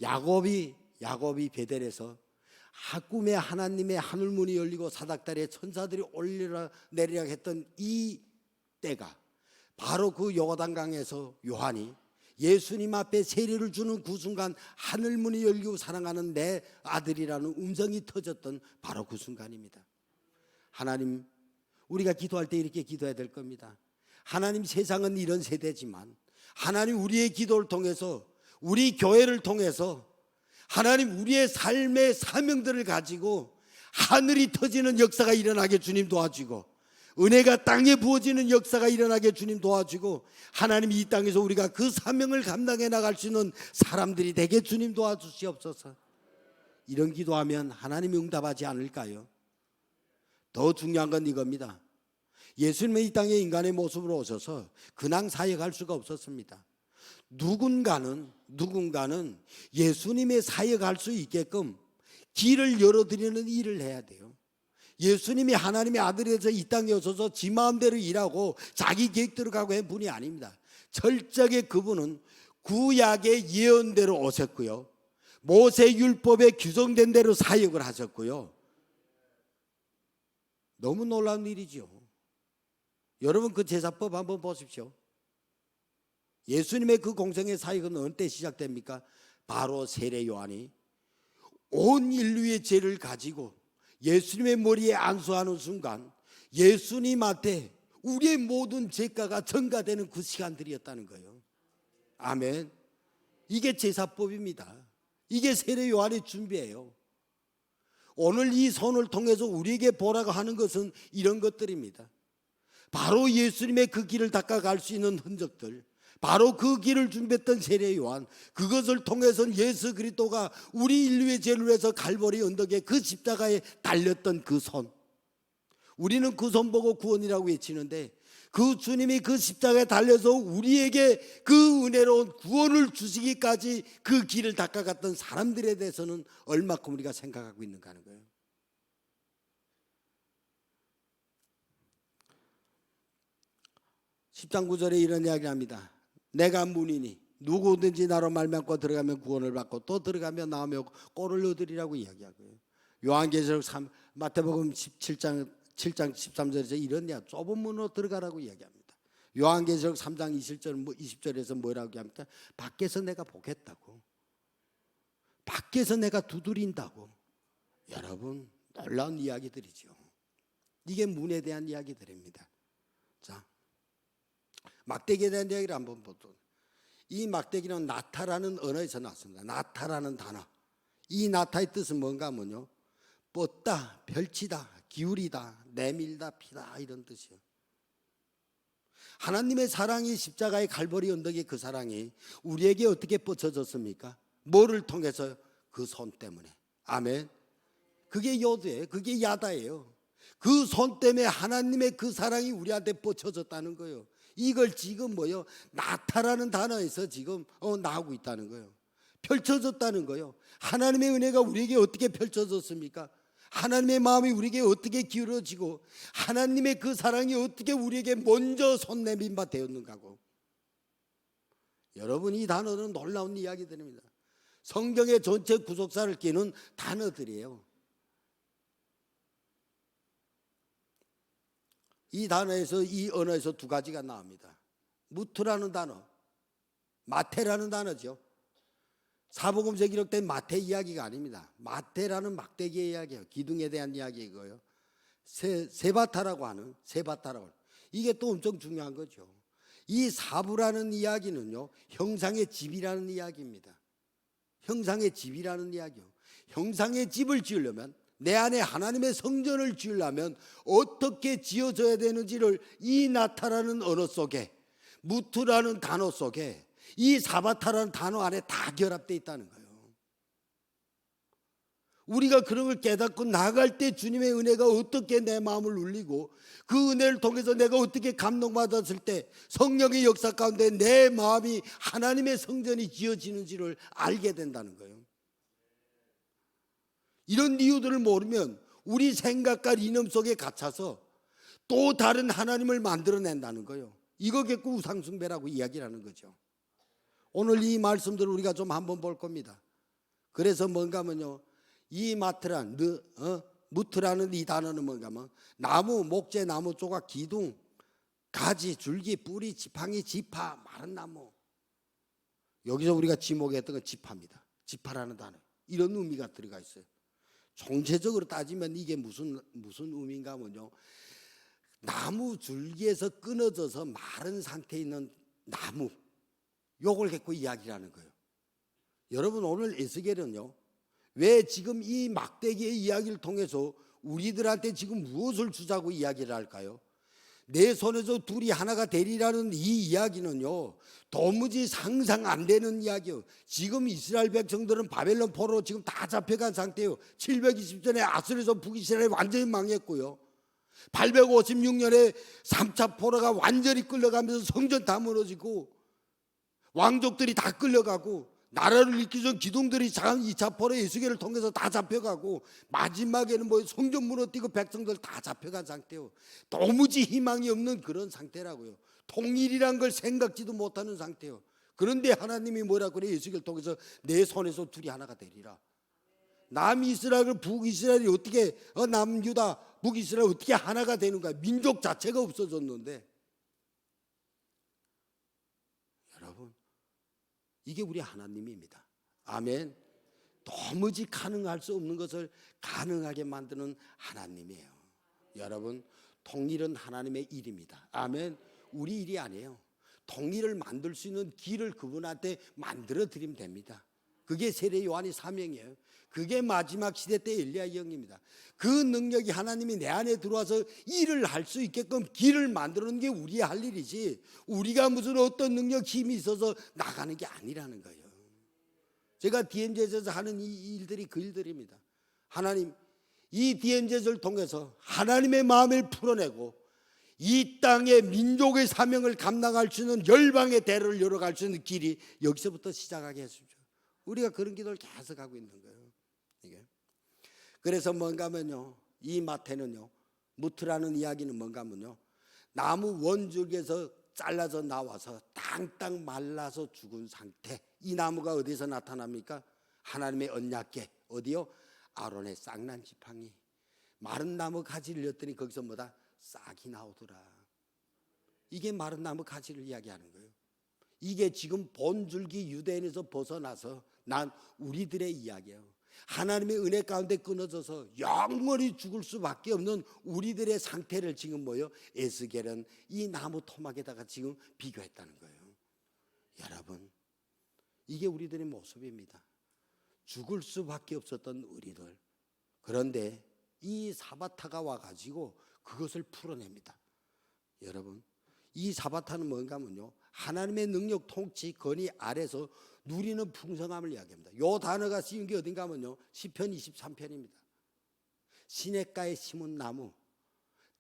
야곱이 베델에서 꿈에 하나님의 하늘문이 열리고 사닥다리에 천사들이 올리라 내리라 했던 이 때가 바로 그 요단강에서 요한이 예수님 앞에 세례를 주는 그 순간 하늘문이 열리고 사랑하는 내 아들이라는 음성이 터졌던 바로 그 순간입니다. 하나님, 우리가 기도할 때 이렇게 기도해야 될 겁니다. 하나님, 세상은 이런 세대지만 하나님, 우리의 기도를 통해서 우리 교회를 통해서 하나님, 우리의 삶의 사명들을 가지고 하늘이 터지는 역사가 일어나게 주님 도와주고 은혜가 땅에 부어지는 역사가 일어나게 주님 도와주고, 하나님이 이 땅에서 우리가 그 사명을 감당해 나갈 수 있는 사람들이 되게 주님 도와주시옵소서. 이런 기도하면 하나님이 응답하지 않을까요? 더 중요한 건 이겁니다. 예수님은 이 땅에 인간의 모습으로 오셔서 근황 사역할 수가 없었습니다. 누군가는 예수님의 사역할 수 있게끔 길을 열어드리는 일을 해야 돼요. 예수님이 하나님의 아들에서 이 땅에 오셔서 지 마음대로 일하고 자기 계획대로 가고 한 분이 아닙니다. 철저하게 그분은 구약의 예언대로 오셨고요, 모세 율법에 규정된 대로 사역을 하셨고요. 너무 놀라운 일이죠. 여러분 그 제사법 한번 보십시오. 예수님의 그 공생의 사역은 어느 때 시작됩니까? 바로 세례 요한이 온 인류의 죄를 가지고 예수님의 머리에 안수하는 순간 예수님한테 우리의 모든 죄가가 전가되는 그 시간들이었다는 거예요. 아멘. 이게 제사법입니다. 이게 세례 요한의 준비예요. 오늘 이 손을 통해서 우리에게 보라고 하는 것은 이런 것들입니다. 바로 예수님의 그 길을 닦아갈 수 있는 흔적들, 바로 그 길을 준비했던 세례 요한, 그것을 통해서 예수 그리스도가 우리 인류의 죄를 위해서 갈보리 언덕에 그 십자가에 달렸던 그 손, 우리는 그 손 보고 구원이라고 외치는데, 그 주님이 그 십자가에 달려서 우리에게 그 은혜로운 구원을 주시기까지 그 길을 닦아갔던 사람들에 대해서는 얼마큼 우리가 생각하고 있는가 하는 거예요. 10장 9절에 이런 이야기를 합니다. 내가 문이니 누구든지 나로 말미암고 들어가면 구원을 받고 또 들어가면 나오며 꼴을 얻으리라고 이야기하고요. 요한계시록 3, 마태복음 7장 13절에서 이런 이야기, 좁은 문으로 들어가라고 이야기합니다. 요한계시록 3장 20절에서 뭐라고 합니까? 밖에서 내가 보겠다고, 밖에서 내가 두드린다고. 여러분 놀라운 이야기들이죠. 이게 문에 대한 이야기들입니다. 자, 막대기에 대한 이야기를 한번 보도록. 이 막대기는 나타라는 언어에서 나왔습니다. 나타라는 단어. 이 나타의 뜻은 뭔가 하면요, 뻗다, 펼치다, 기울이다, 내밀다, 피다, 이런 뜻이에요. 하나님의 사랑이 십자가의 갈보리 언덕의 그 사랑이 우리에게 어떻게 뻗쳐졌습니까? 뭐를 통해서? 그 손 때문에. 아멘. 그게 요드예요. 그게 야다예요. 그 손 때문에 하나님의 그 사랑이 우리한테 뻗쳐졌다는 거예요. 이걸 지금 뭐요? 나타라는 단어에서 지금 나오고 있다는 거예요. 펼쳐졌다는 거예요. 하나님의 은혜가 우리에게 어떻게 펼쳐졌습니까? 하나님의 마음이 우리에게 어떻게 기울어지고 하나님의 그 사랑이 어떻게 우리에게 먼저 손 내민 바 되었는가고. 여러분, 이 단어는 놀라운 이야기들입니다. 성경의 전체 구속사를 끼는 단어들이에요. 이 단어에서, 이 언어에서 두 가지가 나옵니다. 무트라는 단어, 마태라는 단어죠. 사복음서에 기록된 마태 이야기가 아닙니다. 마태라는 막대기의 이야기예요. 기둥에 대한 이야기이고요. 세바타라고 하는, 세바타라고 하는, 이게 또 엄청 중요한 거죠. 이 사부라는 이야기는요, 형상의 집이라는 이야기입니다. 형상의 집이라는 이야기요. 형상의 집을 지으려면, 내 안에 하나님의 성전을 지으려면 어떻게 지어져야 되는지를 이 나타라는 언어 속에, 무트라는 단어 속에, 이 사바타라는 단어 안에 다 결합되어 있다는 거예요. 우리가 그런 걸 깨닫고 나갈 때 주님의 은혜가 어떻게 내 마음을 울리고 그 은혜를 통해서 내가 어떻게 감동받았을 때 성령의 역사 가운데 내 마음이 하나님의 성전이 지어지는지를 알게 된다는 거예요. 이런 이유들을 모르면 우리 생각과 이념 속에 갇혀서 또 다른 하나님을 만들어낸다는 거예요. 이거 갖고 우상숭배라고 이야기를 하는 거죠. 오늘 이 말씀들을 우리가 좀 한번 볼 겁니다. 그래서 뭔가 하면요, 이 무트라는 이 단어는 뭔가 하면 나무, 목재, 나무 조각, 기둥, 가지, 줄기, 뿌리, 지팡이, 지파, 마른 나무. 여기서 우리가 지목했던 건 지파입니다. 지파라는 단어, 이런 의미가 들어가 있어요. 총체적으로 따지면 이게 무슨 의미인가 하면요, 나무 줄기에서 끊어져서 마른 상태에 있는 나무, 요걸 갖고 이야기를 하는 거예요. 여러분, 오늘 에스겔은요, 왜 지금 이 막대기의 이야기를 통해서 우리들한테 지금 무엇을 주자고 이야기를 할까요? 내 손에서 둘이 하나가 되리라는 이 이야기는요, 도무지 상상 안 되는 이야기예요. 지금 이스라엘 백성들은 바벨론 포로로 지금 다 잡혀간 상태예요. 720년에 아수르에서 북이스라엘이 완전히 망했고요. 856년에 3차 포로가 완전히 끌려가면서 성전 다 무너지고 왕족들이 다 끌려가고 나라를 이끌기 전 기둥들이 2차 포로 예수계를 통해서 다 잡혀가고 마지막에는 뭐 성전 무너뜨리고 백성들 다 잡혀간 상태예요. 도무지 희망이 없는 그런 상태라고요. 통일이란 걸 생각지도 못하는 상태예요. 그런데 하나님이 뭐라고 그래? 예수계를 통해서 내 손에서 둘이 하나가 되리라. 남이스라엘, 북이스라엘이 어떻게 남유다, 북이스라엘 어떻게 하나가 되는가? 민족 자체가 없어졌는데, 여러분, 이게 우리 하나님입니다. 아멘. 도무지 가능할 수 없는 것을 가능하게 만드는 하나님이에요. 여러분, 통일은 하나님의 일입니다. 아멘. 우리 일이 아니에요. 통일을 만들 수 있는 길을 그분한테 만들어 드리면 됩니다. 그게 세례 요한의 사명이에요. 그게 마지막 시대 때 엘리야의 영입니다. 그 능력이 하나님이 내 안에 들어와서 일을 할 수 있게끔 길을 만드는 게 우리의 할 일이지, 우리가 무슨 어떤 능력 힘이 있어서 나가는 게 아니라는 거예요. 제가 DMZ에서 하는 이 일들이 그 일들입니다. 하나님, 이 DMZ를 통해서 하나님의 마음을 풀어내고 이 땅의 민족의 사명을 감당할 수 있는 열방의 대로를 열어갈 수 있는 길이 여기서부터 시작하게 해주죠. 우리가 그런 기도를 계속 하고 있는 거예요. 이게. 그래서 뭔가 하면요, 이 마태는요, 무트라는 이야기는 뭔가 하면요, 나무 원줄기에서 잘라서 나와서 땅땅 말라서 죽은 상태. 이 나무가 어디서 나타납니까? 하나님의 언약궤. 어디요? 아론의 쌍난 지팡이. 마른 나무 가지를 였더니 거기서 뭐다? 싹이 나오더라. 이게 마른 나무 가지를 이야기하는 거예요. 이게 지금 본줄기 유대인에서 벗어나서 난 우리들의 이야기예요. 하나님의 은혜 가운데 끊어져서 영원히 죽을 수밖에 없는 우리들의 상태를 지금 뭐요? 에스겔은 이 나무 토막에다가 지금 비교했다는 거예요. 여러분, 이게 우리들의 모습입니다. 죽을 수밖에 없었던 우리들. 그런데 이 사바타가 와가지고 그것을 풀어냅니다. 여러분, 이 사바타는 뭔가 하면요, 하나님의 능력, 통치, 권위 아래서 누리는 풍성함을 이야기합니다. 이 단어가 쓰인 게 어딘가 하면요, 시편 23편입니다. 시냇가에 심은 나무,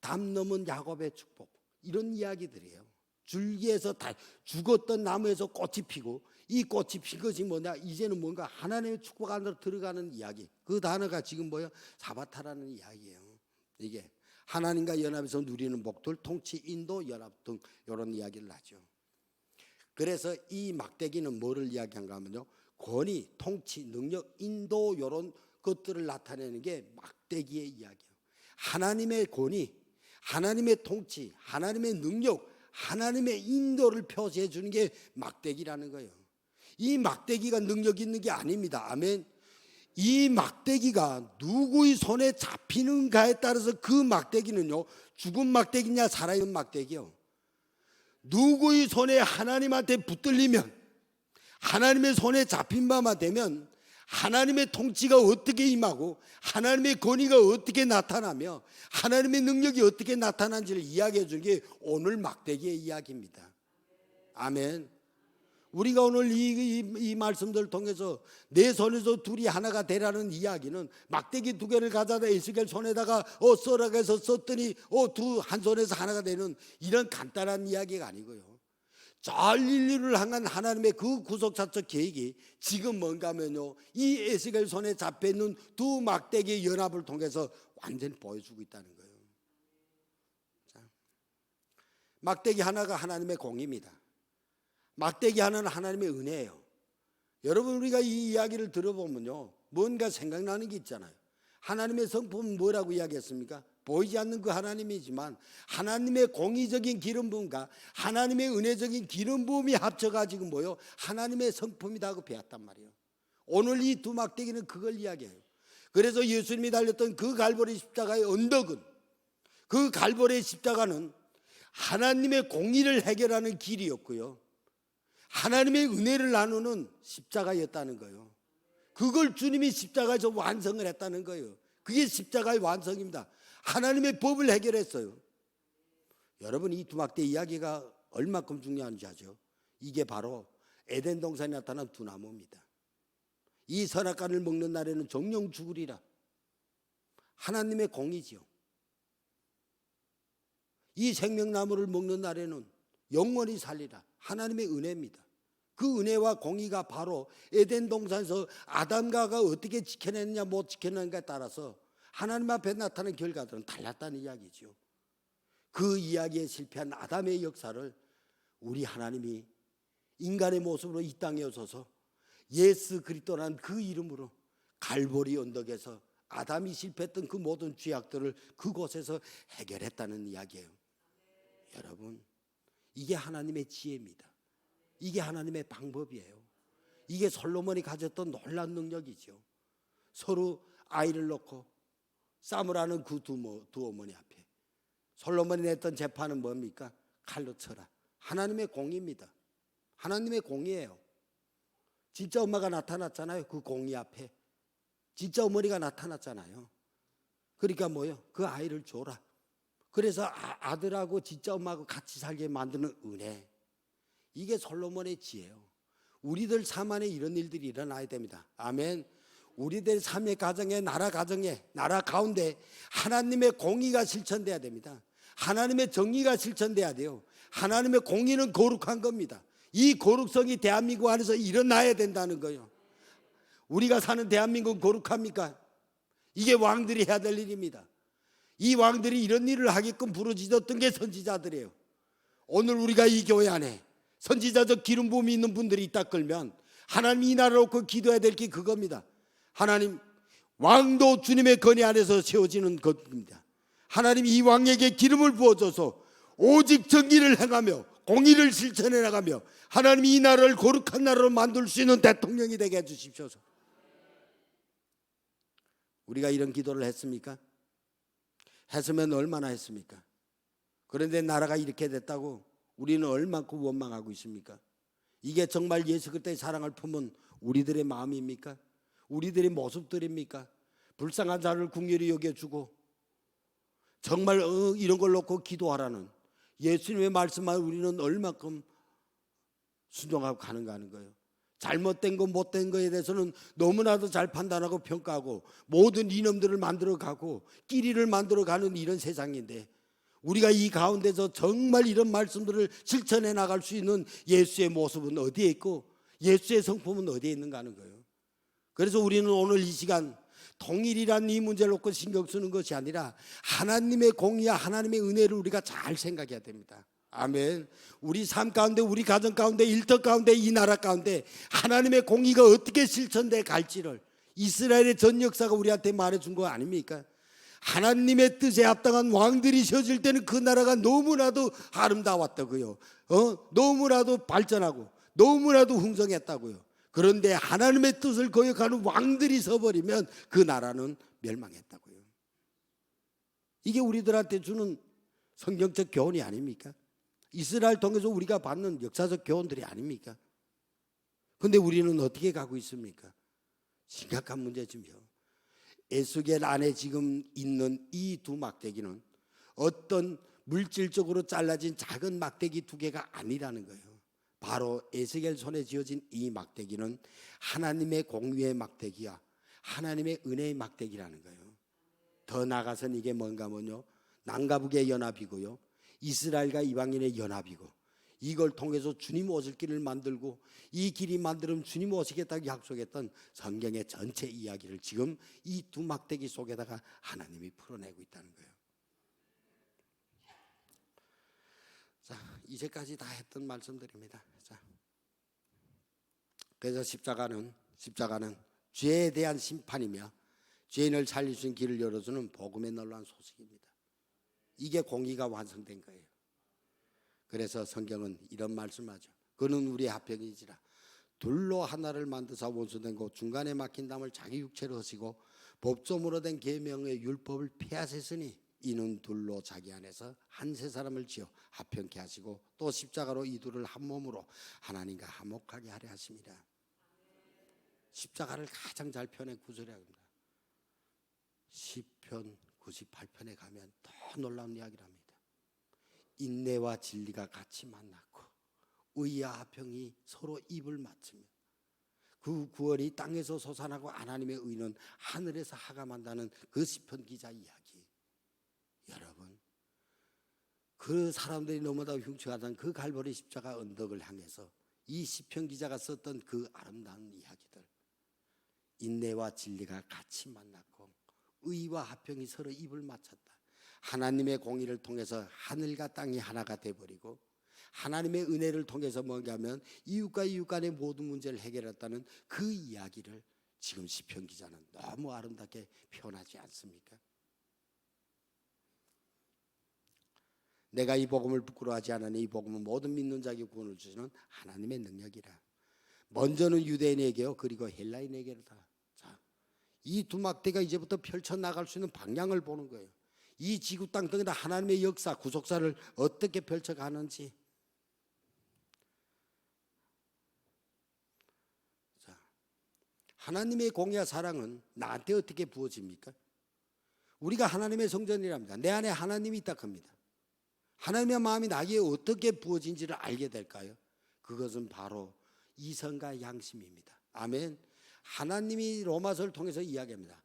담 넘은 야곱의 축복, 이런 이야기들이에요. 줄기에서 다 죽었던 나무에서 꽃이 피고, 이 꽃이 핀 것이 뭐냐, 이제는 뭔가 하나님의 축복 안으로 들어가는 이야기. 그 단어가 지금 뭐예요? 사바타라는 이야기예요. 이게 하나님과 연합해서 누리는 복들, 통치, 인도, 연합 등 이런 이야기를 하죠. 그래서 이 막대기는 뭐를 이야기한가 하면요, 권위, 통치, 능력, 인도 이런 것들을 나타내는 게 막대기의 이야기예요. 하나님의 권위, 하나님의 통치, 하나님의 능력, 하나님의 인도를 표시해 주는 게 막대기라는 거예요. 이 막대기가 능력 있는 게 아닙니다. 아멘. 이 막대기가 누구의 손에 잡히는가에 따라서 그 막대기는요, 죽은 막대기냐 살아있는 막대기요, 누구의 손에 하나님한테 붙들리면, 하나님의 손에 잡힌 바만 되면 하나님의 통치가 어떻게 임하고 하나님의 권위가 어떻게 나타나며 하나님의 능력이 어떻게 나타나는지를 이야기해 주는 게 오늘 막대기의 이야기입니다. 아멘. 우리가 오늘 이 말씀들을 통해서 내 손에서 둘이 하나가 되라는 이야기는 막대기 2개를 가져다 에스겔 손에다가 써라해서 썼더니 한 손에서 하나가 되는 이런 간단한 이야기가 아니고요, 전 인류를 향한 하나님의 그 구속사적 계획이 지금 뭔가 하면요, 이 에스겔 손에 잡혀있는 2 막대기의 연합을 통해서 완전히 보여주고 있다는 거예요. 자, 막대기 하나가 하나님의 공입니다. 막대기 하나는 하나님의 은혜예요. 여러분, 우리가 이 이야기를 들어보면요, 뭔가 생각나는 게 있잖아요. 하나님의 성품은 뭐라고 이야기했습니까? 보이지 않는 그 하나님이지만 하나님의 공의적인 기름 부음과 하나님의 은혜적인 기름 부음이 합쳐가지고 뭐요? 하나님의 성품이다 하고 배웠단 말이에요. 오늘 이 2 막대기는 그걸 이야기해요. 그래서 예수님이 달렸던 그 갈보리 십자가의 언덕은, 그 갈보리 십자가는 하나님의 공의를 해결하는 길이었고요, 하나님의 은혜를 나누는 십자가였다는 거예요. 그걸 주님이 십자가에서 완성을 했다는 거예요. 그게 십자가의 완성입니다. 하나님의 법을 해결했어요. 여러분, 이 두막대 이야기가 얼마큼 중요한지 아죠? 이게 바로 에덴 동산에 나타난 두 나무입니다. 이 선악과를 먹는 날에는 정령 죽으리라. 하나님의 공이지요. 이 생명나무를 먹는 날에는 영원히 살리라. 하나님의 은혜입니다. 그 은혜와 공의가 바로 에덴 동산에서 아담과 하와가 어떻게 지켜냈느냐 못 지켜냈느냐에 따라서 하나님 앞에 나타난 결과들은 달랐다는 이야기죠. 그 이야기에 실패한 아담의 역사를 우리 하나님이 인간의 모습으로 이 땅에 오셔서 예수 그리스도라는 그 이름으로 갈보리 언덕에서 아담이 실패했던 그 모든 죄악들을 그곳에서 해결했다는 이야기예요. 여러분, 이게 하나님의 지혜입니다. 이게 하나님의 방법이에요. 이게 솔로몬이 가졌던 놀라운 능력이죠. 서로 아이를 놓고 싸움을하는 그 두 어머니 앞에 솔로몬이 냈던 재판은 뭡니까? 칼로 쳐라. 하나님의 공의입니다. 하나님의 공의예요. 진짜 엄마가 나타났잖아요. 그 공의 앞에 진짜 어머니가 나타났잖아요. 그러니까 뭐요? 그 아이를 줘라. 그래서 아들하고 진짜 엄마하고 같이 살게 만드는 은혜. 이게 솔로몬의 지혜예요. 우리들 삶 안에 이런 일들이 일어나야 됩니다. 아멘. 우리들 삶의 가정에, 나라 가정에, 나라 가운데 하나님의 공의가 실천돼야 됩니다. 하나님의 정의가 실천돼야 돼요. 하나님의 공의는 거룩한 겁니다. 이 거룩성이 대한민국 안에서 일어나야 된다는 거예요. 우리가 사는 대한민국은 거룩합니까? 이게 왕들이 해야 될 일입니다. 이 왕들이 이런 일을 하게끔 부르짖었던 게 선지자들이에요. 오늘 우리가 이 교회 안에 선지자적 기름 부음이 있는 분들이 있다 끌면 하나님 이 나라를 놓고 기도해야 될 게 그겁니다. 하나님, 왕도 주님의 건의 안에서 세워지는 것입니다. 하나님, 이 왕에게 기름을 부어줘서 오직 정의를 행하며 공의를 실천해 나가며 하나님 이 나라를 거룩한 나라로 만들 수 있는 대통령이 되게 해주십시오. 우리가 이런 기도를 했습니까? 했으면 얼마나 했습니까? 그런데 나라가 이렇게 됐다고 우리는 얼마큼 원망하고 있습니까? 이게 정말 예수 그리스도의 사랑을 품은 우리들의 마음입니까? 우리들의 모습들입니까? 불쌍한 자를 긍휼히 여겨주고 정말 이런 걸 놓고 기도하라는 예수님의 말씀만 우리는 얼마큼 순종하고 가는가 하는 거예요. 잘못된 거 못된 거에 대해서는 너무나도 잘 판단하고 평가하고 모든 이념들을 만들어가고 끼리를 만들어가는 이런 세상인데 우리가 이 가운데서 정말 이런 말씀들을 실천해 나갈 수 있는 예수의 모습은 어디에 있고 예수의 성품은 어디에 있는가 하는 거예요. 그래서 우리는 오늘 이 시간 통일이란 이 문제를 놓고 신경 쓰는 것이 아니라 하나님의 공의와 하나님의 은혜를 우리가 잘 생각해야 됩니다. 아멘. 우리 삶 가운데, 우리 가정 가운데, 일터 가운데, 이 나라 가운데 하나님의 공의가 어떻게 실천돼 갈지를 이스라엘의 전 역사가 우리한테 말해준 거 아닙니까? 하나님의 뜻에 합당한 왕들이 세워질 때는 그 나라가 너무나도 아름다웠다고요. 너무나도 발전하고 너무나도 흥성했다고요. 그런데 하나님의 뜻을 거역하는 왕들이 서버리면 그 나라는 멸망했다고요. 이게 우리들한테 주는 성경적 교훈이 아닙니까? 이스라엘 통해서 우리가 받는 역사적 교훈들이 아닙니까? 그런데 우리는 어떻게 가고 있습니까? 심각한 문제지요. 에스겔 안에 지금 있는 이 두 막대기는 어떤 물질적으로 잘라진 작은 막대기 두 개가 아니라는 거예요. 바로 에스겔 손에 쥐어진 이 막대기는 하나님의 공의의 막대기와 하나님의 은혜의 막대기라는 거예요. 더 나아가서는 이게 뭔가 하면요, 남과 북의 연합이고요, 이스라엘과 이방인의 연합이고, 이걸 통해서 주님 오실 길을 만들고 이 길이 만들면 주님 오시겠다고 약속했던 성경의 전체 이야기를 지금 이 두 막대기 속에다가 하나님이 풀어내고 있다는 거예요. 자, 이제까지 다 했던 말씀들입니다. 자, 그래서 십자가는 죄에 대한 심판이며 죄인을 살릴 수 있는 길을 열어주는 복음의 놀라운 소식입니다. 이게 공의가 완성된 거예요. 그래서 성경은 이런 말씀하죠. 그는 우리의 화평이지라 둘로 하나를 만드사 원수된 것 중간에 막힌 담을 자기 육체로 하시고 법조문으로 된 계명의 율법을 폐하셨으니 이는 둘로 자기 안에서 한 세 사람을 지어 화평케 하시고 또 십자가로 이 둘을 한 몸으로 하나님과 화목하게 하려 하십니다. 십자가를 가장 잘 표현한 구절이 합니다. 시편 98편에 가면 더 놀라운 이야기를 합니다. 인내와 진리가 같이 만났고 의와 화평이 서로 입을 맞추며 그 구원이 땅에서 솟아나고 하나님의 의는 하늘에서 하감한다는 그 시편 기자 이야기. 여러분, 그 사람들이 너무나 흉측하던 그 갈보리 십자가 언덕을 향해서 이 시편 기자가 썼던 그 아름다운 이야기들, 인내와 진리가 같이 만났고 의와 화평이 서로 입을 맞췄다. 하나님의 공의를 통해서 하늘과 땅이 하나가 돼버리고 하나님의 은혜를 통해서 뭔가 하면 이웃과 이웃 간의 모든 문제를 해결했다는 그 이야기를 지금 시편 기자는 너무 아름답게 표현하지 않습니까? 내가 이 복음을 부끄러워하지 않으니 이 복음은 모든 믿는 자에게 구원을 주시는 하나님의 능력이라. 먼저는 유대인에게요, 그리고 헬라인에게다. 자, 이 두 막대가 이제부터 펼쳐나갈 수 있는 방향을 보는 거예요. 이 지구 땅덩이다 하나님의 역사, 구속사를 어떻게 펼쳐가는지. 자, 하나님의 공의와 사랑은 나한테 어떻게 부어집니까? 우리가 하나님의 성전이랍니다. 내 안에 하나님이 있다 합니다. 하나님의 마음이 나에게 어떻게 부어진지를 알게 될까요? 그것은 바로 이성과 양심입니다. 아멘. 하나님이 로마서를 통해서 이야기합니다.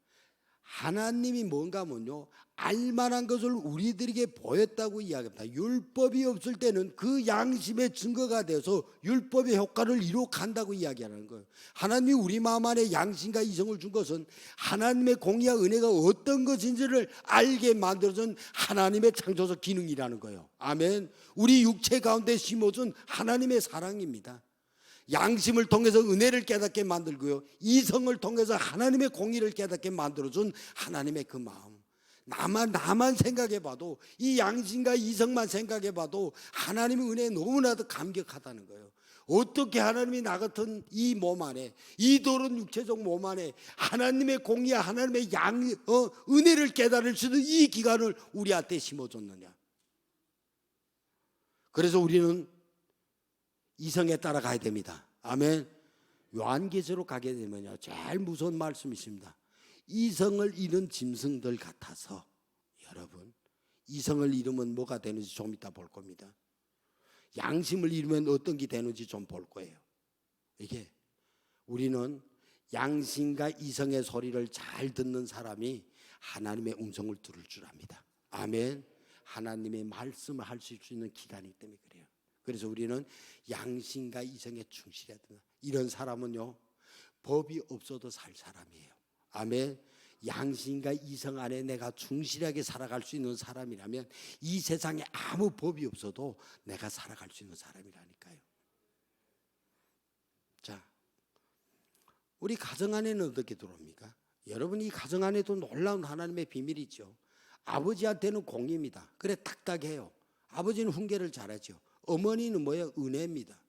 하나님이 뭔가 하면요, 알만한 것을 우리들에게 보였다고 이야기합니다. 율법이 없을 때는 그 양심의 증거가 돼서 율법의 효과를 이룩한다고 이야기하는 거예요. 하나님이 우리 마음 안에 양심과 이성을 준 것은 하나님의 공의와 은혜가 어떤 것인지를 알게 만들어준 하나님의 창조적 기능이라는 거예요. 아멘. 우리 육체 가운데 심어준 하나님의 사랑입니다. 양심을 통해서 은혜를 깨닫게 만들고요, 이성을 통해서 하나님의 공의를 깨닫게 만들어준 하나님의 그 마음. 나만 생각해봐도, 이 양심과 이성만 생각해봐도 하나님의 은혜에 너무나도 감격하다는 거예요. 어떻게 하나님이 나 같은 이 몸 안에, 이 더러운 육체적 몸 안에 하나님의 공의와 하나님의 은혜를 깨달을 수 있는 이 기간을 우리한테 심어줬느냐. 그래서 우리는 이성에 따라가야 됩니다. 아멘. 요한계시로 가게 되면요, 제일 무서운 말씀이 있습니다. 이성을 잃은 짐승들 같아서. 여러분, 이성을 잃으면 뭐가 되는지 좀 이따 볼 겁니다. 양심을 잃으면 어떤 게 되는지 좀 볼 거예요. 이게 우리는 양심과 이성의 소리를 잘 듣는 사람이 하나님의 음성을 들을 줄 압니다. 아멘. 하나님의 말씀을 할 수 있는 기간이기 때문에 그래요. 그래서 우리는 양심과 이성에 충실해야 된다. 이런 사람은요, 법이 없어도 살 사람이에요. 아멘. 양심과 이성 안에 내가 충실하게 살아갈 수 있는 사람이라면 이 세상에 아무 법이 없어도 내가 살아갈 수 있는 사람이라니까요. 자, 우리 가정 안에는 어떻게 들어옵니까? 여러분, 이 가정 안에도 놀라운 하나님의 비밀이 있죠. 아버지한테는 공의입니다. 그래, 딱딱해요. 아버지는 훈계를 잘하죠. 어머니는 뭐예요? 은혜입니다.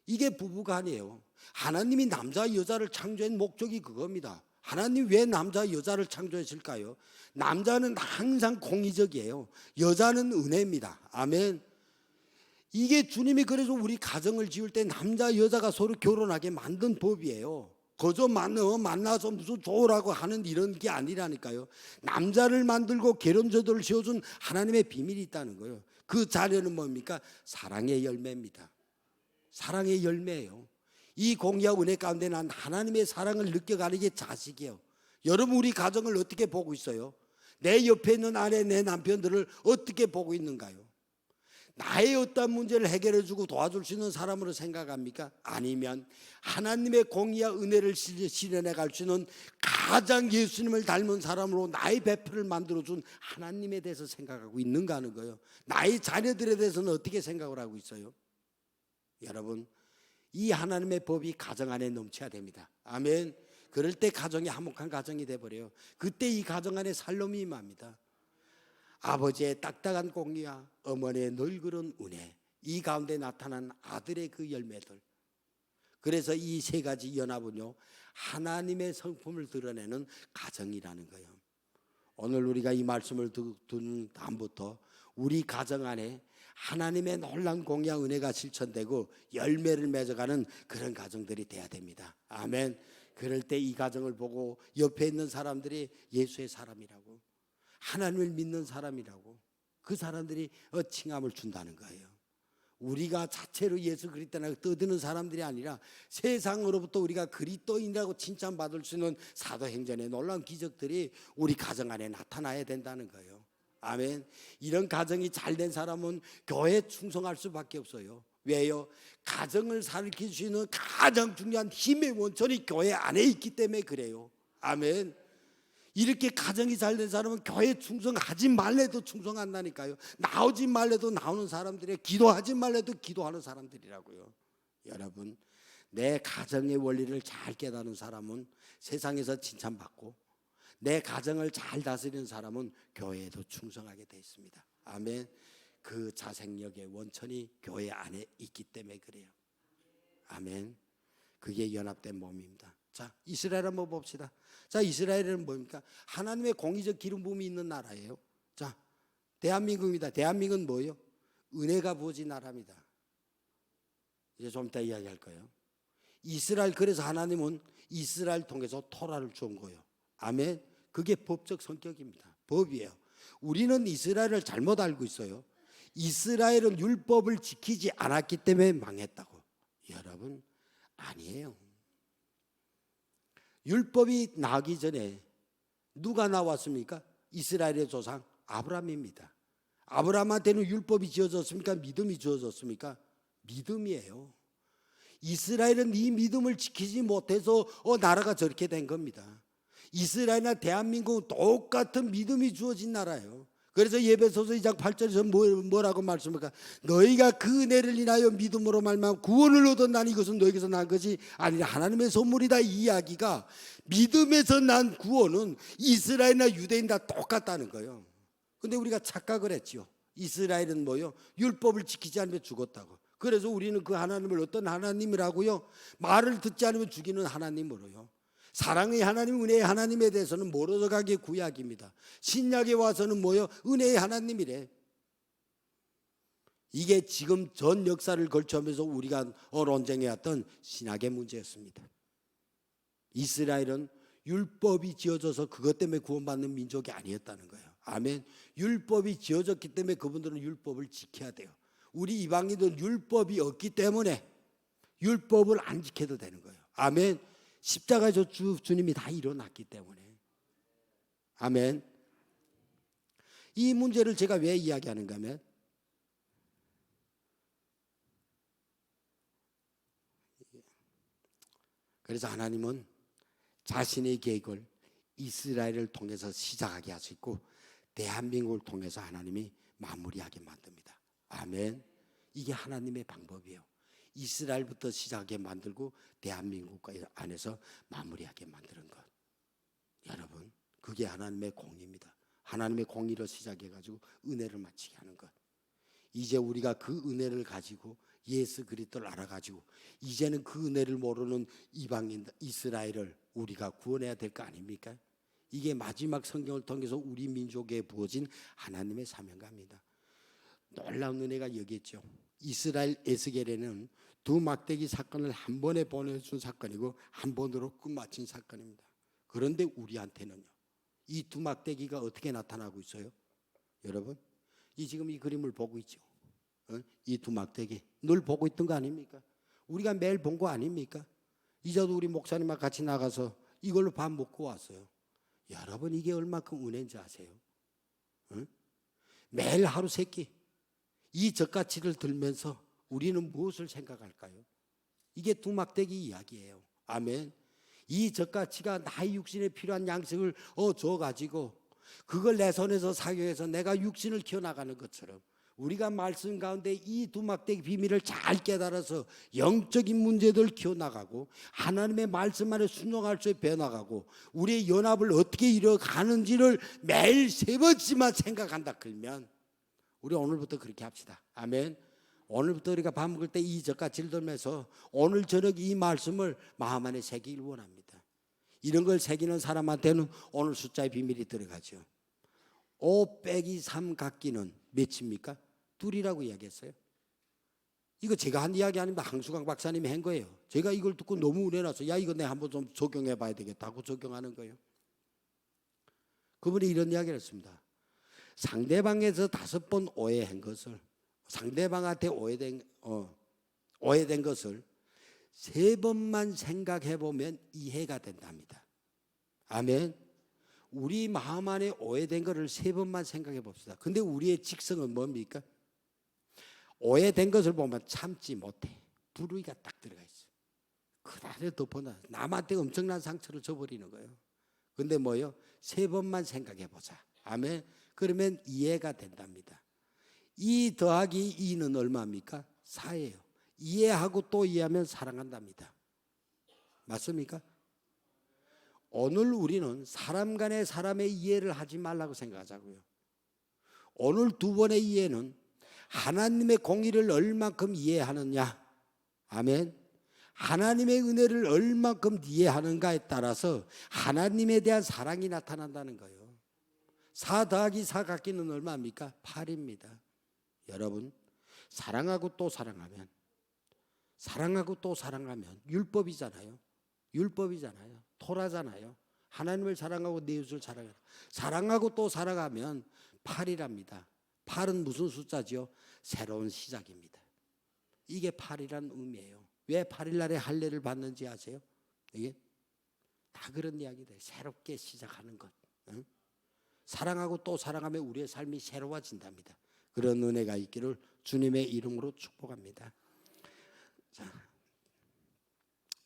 이게 부부간이에요. 하나님이 남자와 여자를 창조한 목적이 그겁니다. 하나님 왜 남자와 여자를 창조했을까요? 남자는 항상 공의적이에요. 여자는 은혜입니다. 아멘. 이게 주님이 그래서 우리 가정을 지을 때 남자 여자가 서로 결혼하게 만든 법이에요. 거저 만나서 무슨 좋으라고 하는 이런 게 아니라니까요. 남자를 만들고 결혼제도를 세워준 하나님의 비밀이 있다는 거예요. 그 자녀는 뭡니까? 사랑의 열매입니다. 사랑의 열매예요. 이 공의와 은혜 가운데 난 하나님의 사랑을 느껴가는 게 자식이에요. 여러분, 우리 가정을 어떻게 보고 있어요? 내 옆에 있는 아내, 내 남편들을 어떻게 보고 있는가요? 나의 어떤 문제를 해결해주고 도와줄 수 있는 사람으로 생각합니까? 아니면 하나님의 공의와 은혜를 실현해 갈 수 있는 가장 예수님을 닮은 사람으로 나의 배표를 만들어준 하나님에 대해서 생각하고 있는가 하는 거예요. 나의 자녀들에 대해서는 어떻게 생각을 하고 있어요? 여러분, 이 하나님의 법이 가정 안에 넘쳐야 됩니다. 아멘. 그럴 때 가정이 화목한 가정이 돼버려요. 그때 이 가정 안에 살롬이 임합니다. 아버지의 딱딱한 공의와 어머니의 널그런 은혜, 이 가운데 나타난 아들의 그 열매들. 그래서 이 세 가지 연합은요, 하나님의 성품을 드러내는 가정이라는 거예요. 오늘 우리가 이 말씀을 듣는 다음부터 우리 가정 안에 하나님의 놀라운 공의와 은혜가 실천되고 열매를 맺어가는 그런 가정들이 돼야 됩니다. 아멘. 그럴 때 이 가정을 보고 옆에 있는 사람들이 예수의 사람이라고, 하나님을 믿는 사람이라고, 그 사람들이 칭함을 준다는 거예요. 우리가 자체로 예수 그리스도나 떠드는 사람들이 아니라 세상으로부터 우리가 그리스도인이라고 칭찬받을 수 있는 사도행전의 놀라운 기적들이 우리 가정 안에 나타나야 된다는 거예요. 아멘. 이런 가정이 잘된 사람은 교회에 충성할 수밖에 없어요. 왜요? 가정을 살릴 수 있는 가장 중요한 힘의 원천이 교회 안에 있기 때문에 그래요. 아멘. 이렇게 가정이 잘된 사람은 교회 충성하지 말래도 충성한다니까요. 나오지 말래도 나오는 사람들이에요. 기도하지 말래도 기도하는 사람들이라고요. 여러분, 내 가정의 원리를 잘 깨닫는 사람은 세상에서 칭찬받고, 내 가정을 잘 다스리는 사람은 교회에도 충성하게 되어 있습니다. 아멘. 그 자생력의 원천이 교회 안에 있기 때문에 그래요. 아멘. 그게 연합된 몸입니다. 자, 이스라엘 한번 봅시다. 자, 이스라엘은 뭡니까? 하나님의 공의적 기름 부음이 있는 나라예요. 자, 대한민국입니다. 대한민국은 뭐예요? 은혜가 부어진 나라입니다. 이제 좀 이따 이야기할 거예요. 이스라엘, 그래서 하나님은 이스라엘 통해서 토라를 준 거예요. 아멘. 그게 법적 성격입니다. 법이에요. 우리는 이스라엘을 잘못 알고 있어요. 이스라엘은 율법을 지키지 않았기 때문에 망했다고. 여러분, 아니에요. 율법이 나기 전에 누가 나왔습니까? 이스라엘의 조상 아브라함입니다. 아브라함한테는 율법이 지어졌습니까? 믿음이 주어졌습니까? 믿음이에요. 이스라엘은 이 믿음을 지키지 못해서 나라가 저렇게 된 겁니다. 이스라엘이나 대한민국은 똑같은 믿음이 주어진 나라예요. 그래서 예배소서 2장 8절에서 뭐라고 말씀합니까? 너희가 그 은혜를 인하여 믿음으로 말미암아 구원을 얻었나니 이것은 너희에게서 난 것이 아니라 하나님의 선물이다. 이 이야기가 믿음에서 난 구원은 이스라엘이나 유대인 다 똑같다는 거예요. 근데 우리가 착각을 했죠. 이스라엘은 뭐요? 율법을 지키지 않으면 죽었다고. 그래서 우리는 그 하나님을 어떤 하나님이라고요? 말을 듣지 않으면 죽이는 하나님으로요. 사랑의 하나님, 은혜의 하나님에 대해서는 모르서 가기의 구약입니다. 신약에 와서는 뭐요? 은혜의 하나님이래. 이게 지금 전 역사를 걸쳐면서 우리가 논쟁해왔던 신학의 문제였습니다. 이스라엘은 율법이 지어져서 그것 때문에 구원받는 민족이 아니었다는 거예요. 아멘. 율법이 지어졌기 때문에 그분들은 율법을 지켜야 돼요. 우리 이방인들은 율법이 없기 때문에 율법을 안 지켜도 되는 거예요. 아멘. 십자가에서 주님이 다 일어났기 때문에. 아멘. 이 문제를 제가 왜 이야기하는가 하면 그래서 하나님은 자신의 계획을 이스라엘을 통해서 시작하게 하시고 대한민국을 통해서 하나님이 마무리하게 만듭니다. 아멘. 이게 하나님의 방법이에요. 이스라엘부터 시작하게 만들고 대한민국 안에서 마무리하게 만드는 것. 여러분, 그게 하나님의 공의입니다. 하나님의 공의로 시작해가지고 은혜를 마치게 하는 것. 이제 우리가 그 은혜를 가지고 예수 그리스도를 알아가지고 이제는 그 은혜를 모르는 이방인 이스라엘을 우리가 구원해야 될 거 아닙니까? 이게 마지막 성경을 통해서 우리 민족에 부어진 하나님의 사명감입니다. 놀라운 은혜가 여기 있죠. 이스라엘 에스겔에는 두 막대기 사건을 한 번에 보내준 사건이고 한 번으로 끝마친 사건입니다. 그런데 우리한테는요, 이 두 막대기가 어떻게 나타나고 있어요? 여러분, 지금 이 그림을 보고 있죠. 이 두 막대기 늘 보고 있던 거 아닙니까? 우리가 매일 본 거 아닙니까? 이제도 우리 목사님과 같이 나가서 이걸로 밥 먹고 왔어요. 여러분, 이게 얼마큼 은혜인지 아세요? 매일 하루 세 끼 이 젓가치를 들면서 우리는 무엇을 생각할까요? 이게 두 막대기 이야기예요. 아멘. 이 젓가치가 나의 육신에 필요한 양식을 줘가지고 그걸 내 손에서 사용해서 내가 육신을 키워나가는 것처럼 우리가 말씀 가운데 이 두 막대기 비밀을 잘 깨달아서 영적인 문제들을 키워나가고 하나님의 말씀 안에 순종할 수 있게 배워나가고 우리의 연합을 어떻게 이뤄가는지를 매일 세 번씩만 생각한다 그러면 우리 오늘부터 그렇게 합시다. 아멘. 오늘부터 우리가 밥 먹을 때 이 젓가지를 들면서 오늘 저녁 이 말씀을 마음 안에 새기길 원합니다. 이런 걸 새기는 사람한테는 오늘 숫자의 비밀이 들어가죠. 5 빼기 3 갖기는 몇입니까? 2이라고 이야기했어요. 이거 제가 한 이야기 아닙니다. 항수강 박사님이 한 거예요. 제가 이걸 듣고 너무 은혜나서 야 이거 내가 한번 좀 적용해 봐야 되겠다 하고 적용하는 거예요. 그분이 이런 이야기를 했습니다. 상대방에서 5번 오해한 것을, 상대방한테 오해된 것을 3번만 생각해 보면 이해가 된답니다. 아멘. 우리 마음 안에 오해된 것을 3번만 생각해 봅시다. 근데 우리의 직성은 뭡니까? 오해된 것을 보면 참지 못해. 불의가 딱 들어가 있어요. 그다음에 덮어놔. 남한테 엄청난 상처를 줘버리는 거예요. 근데 뭐요? 3번만 생각해 보자. 아멘. 그러면 이해가 된답니다. 2 더하기 2는 얼마입니까? 4예요. 이해하고 또 이해하면 사랑한답니다. 맞습니까? 오늘 우리는 사람 간의 사람의 이해를 하지 말라고 생각하자고요. 오늘 2번의 이해는 하나님의 공의를 얼만큼 이해하느냐. 아멘. 하나님의 은혜를 얼만큼 이해하는가에 따라서 하나님에 대한 사랑이 나타난다는 거예요. 4 더하기 4 같기는 얼마입니까? 8입니다. 여러분, 사랑하고 또 사랑하면, 사랑하고 또 사랑하면 율법이잖아요. 율법이잖아요. 토라잖아요. 하나님을 사랑하고 내 이웃을 사랑하라. 사랑하고 또 사랑하면 8이랍니다. 8은 무슨 숫자지요? 새로운 시작입니다. 이게 8이란 의미예요. 왜 8일 날에 할례를 받는지 아세요? 이게 다 그런 이야기다. 새롭게 시작하는 것. 응? 사랑하고 또 사랑하면 우리의 삶이 새로워진답니다. 그런 은혜가 있기를 주님의 이름으로 축복합니다. 자,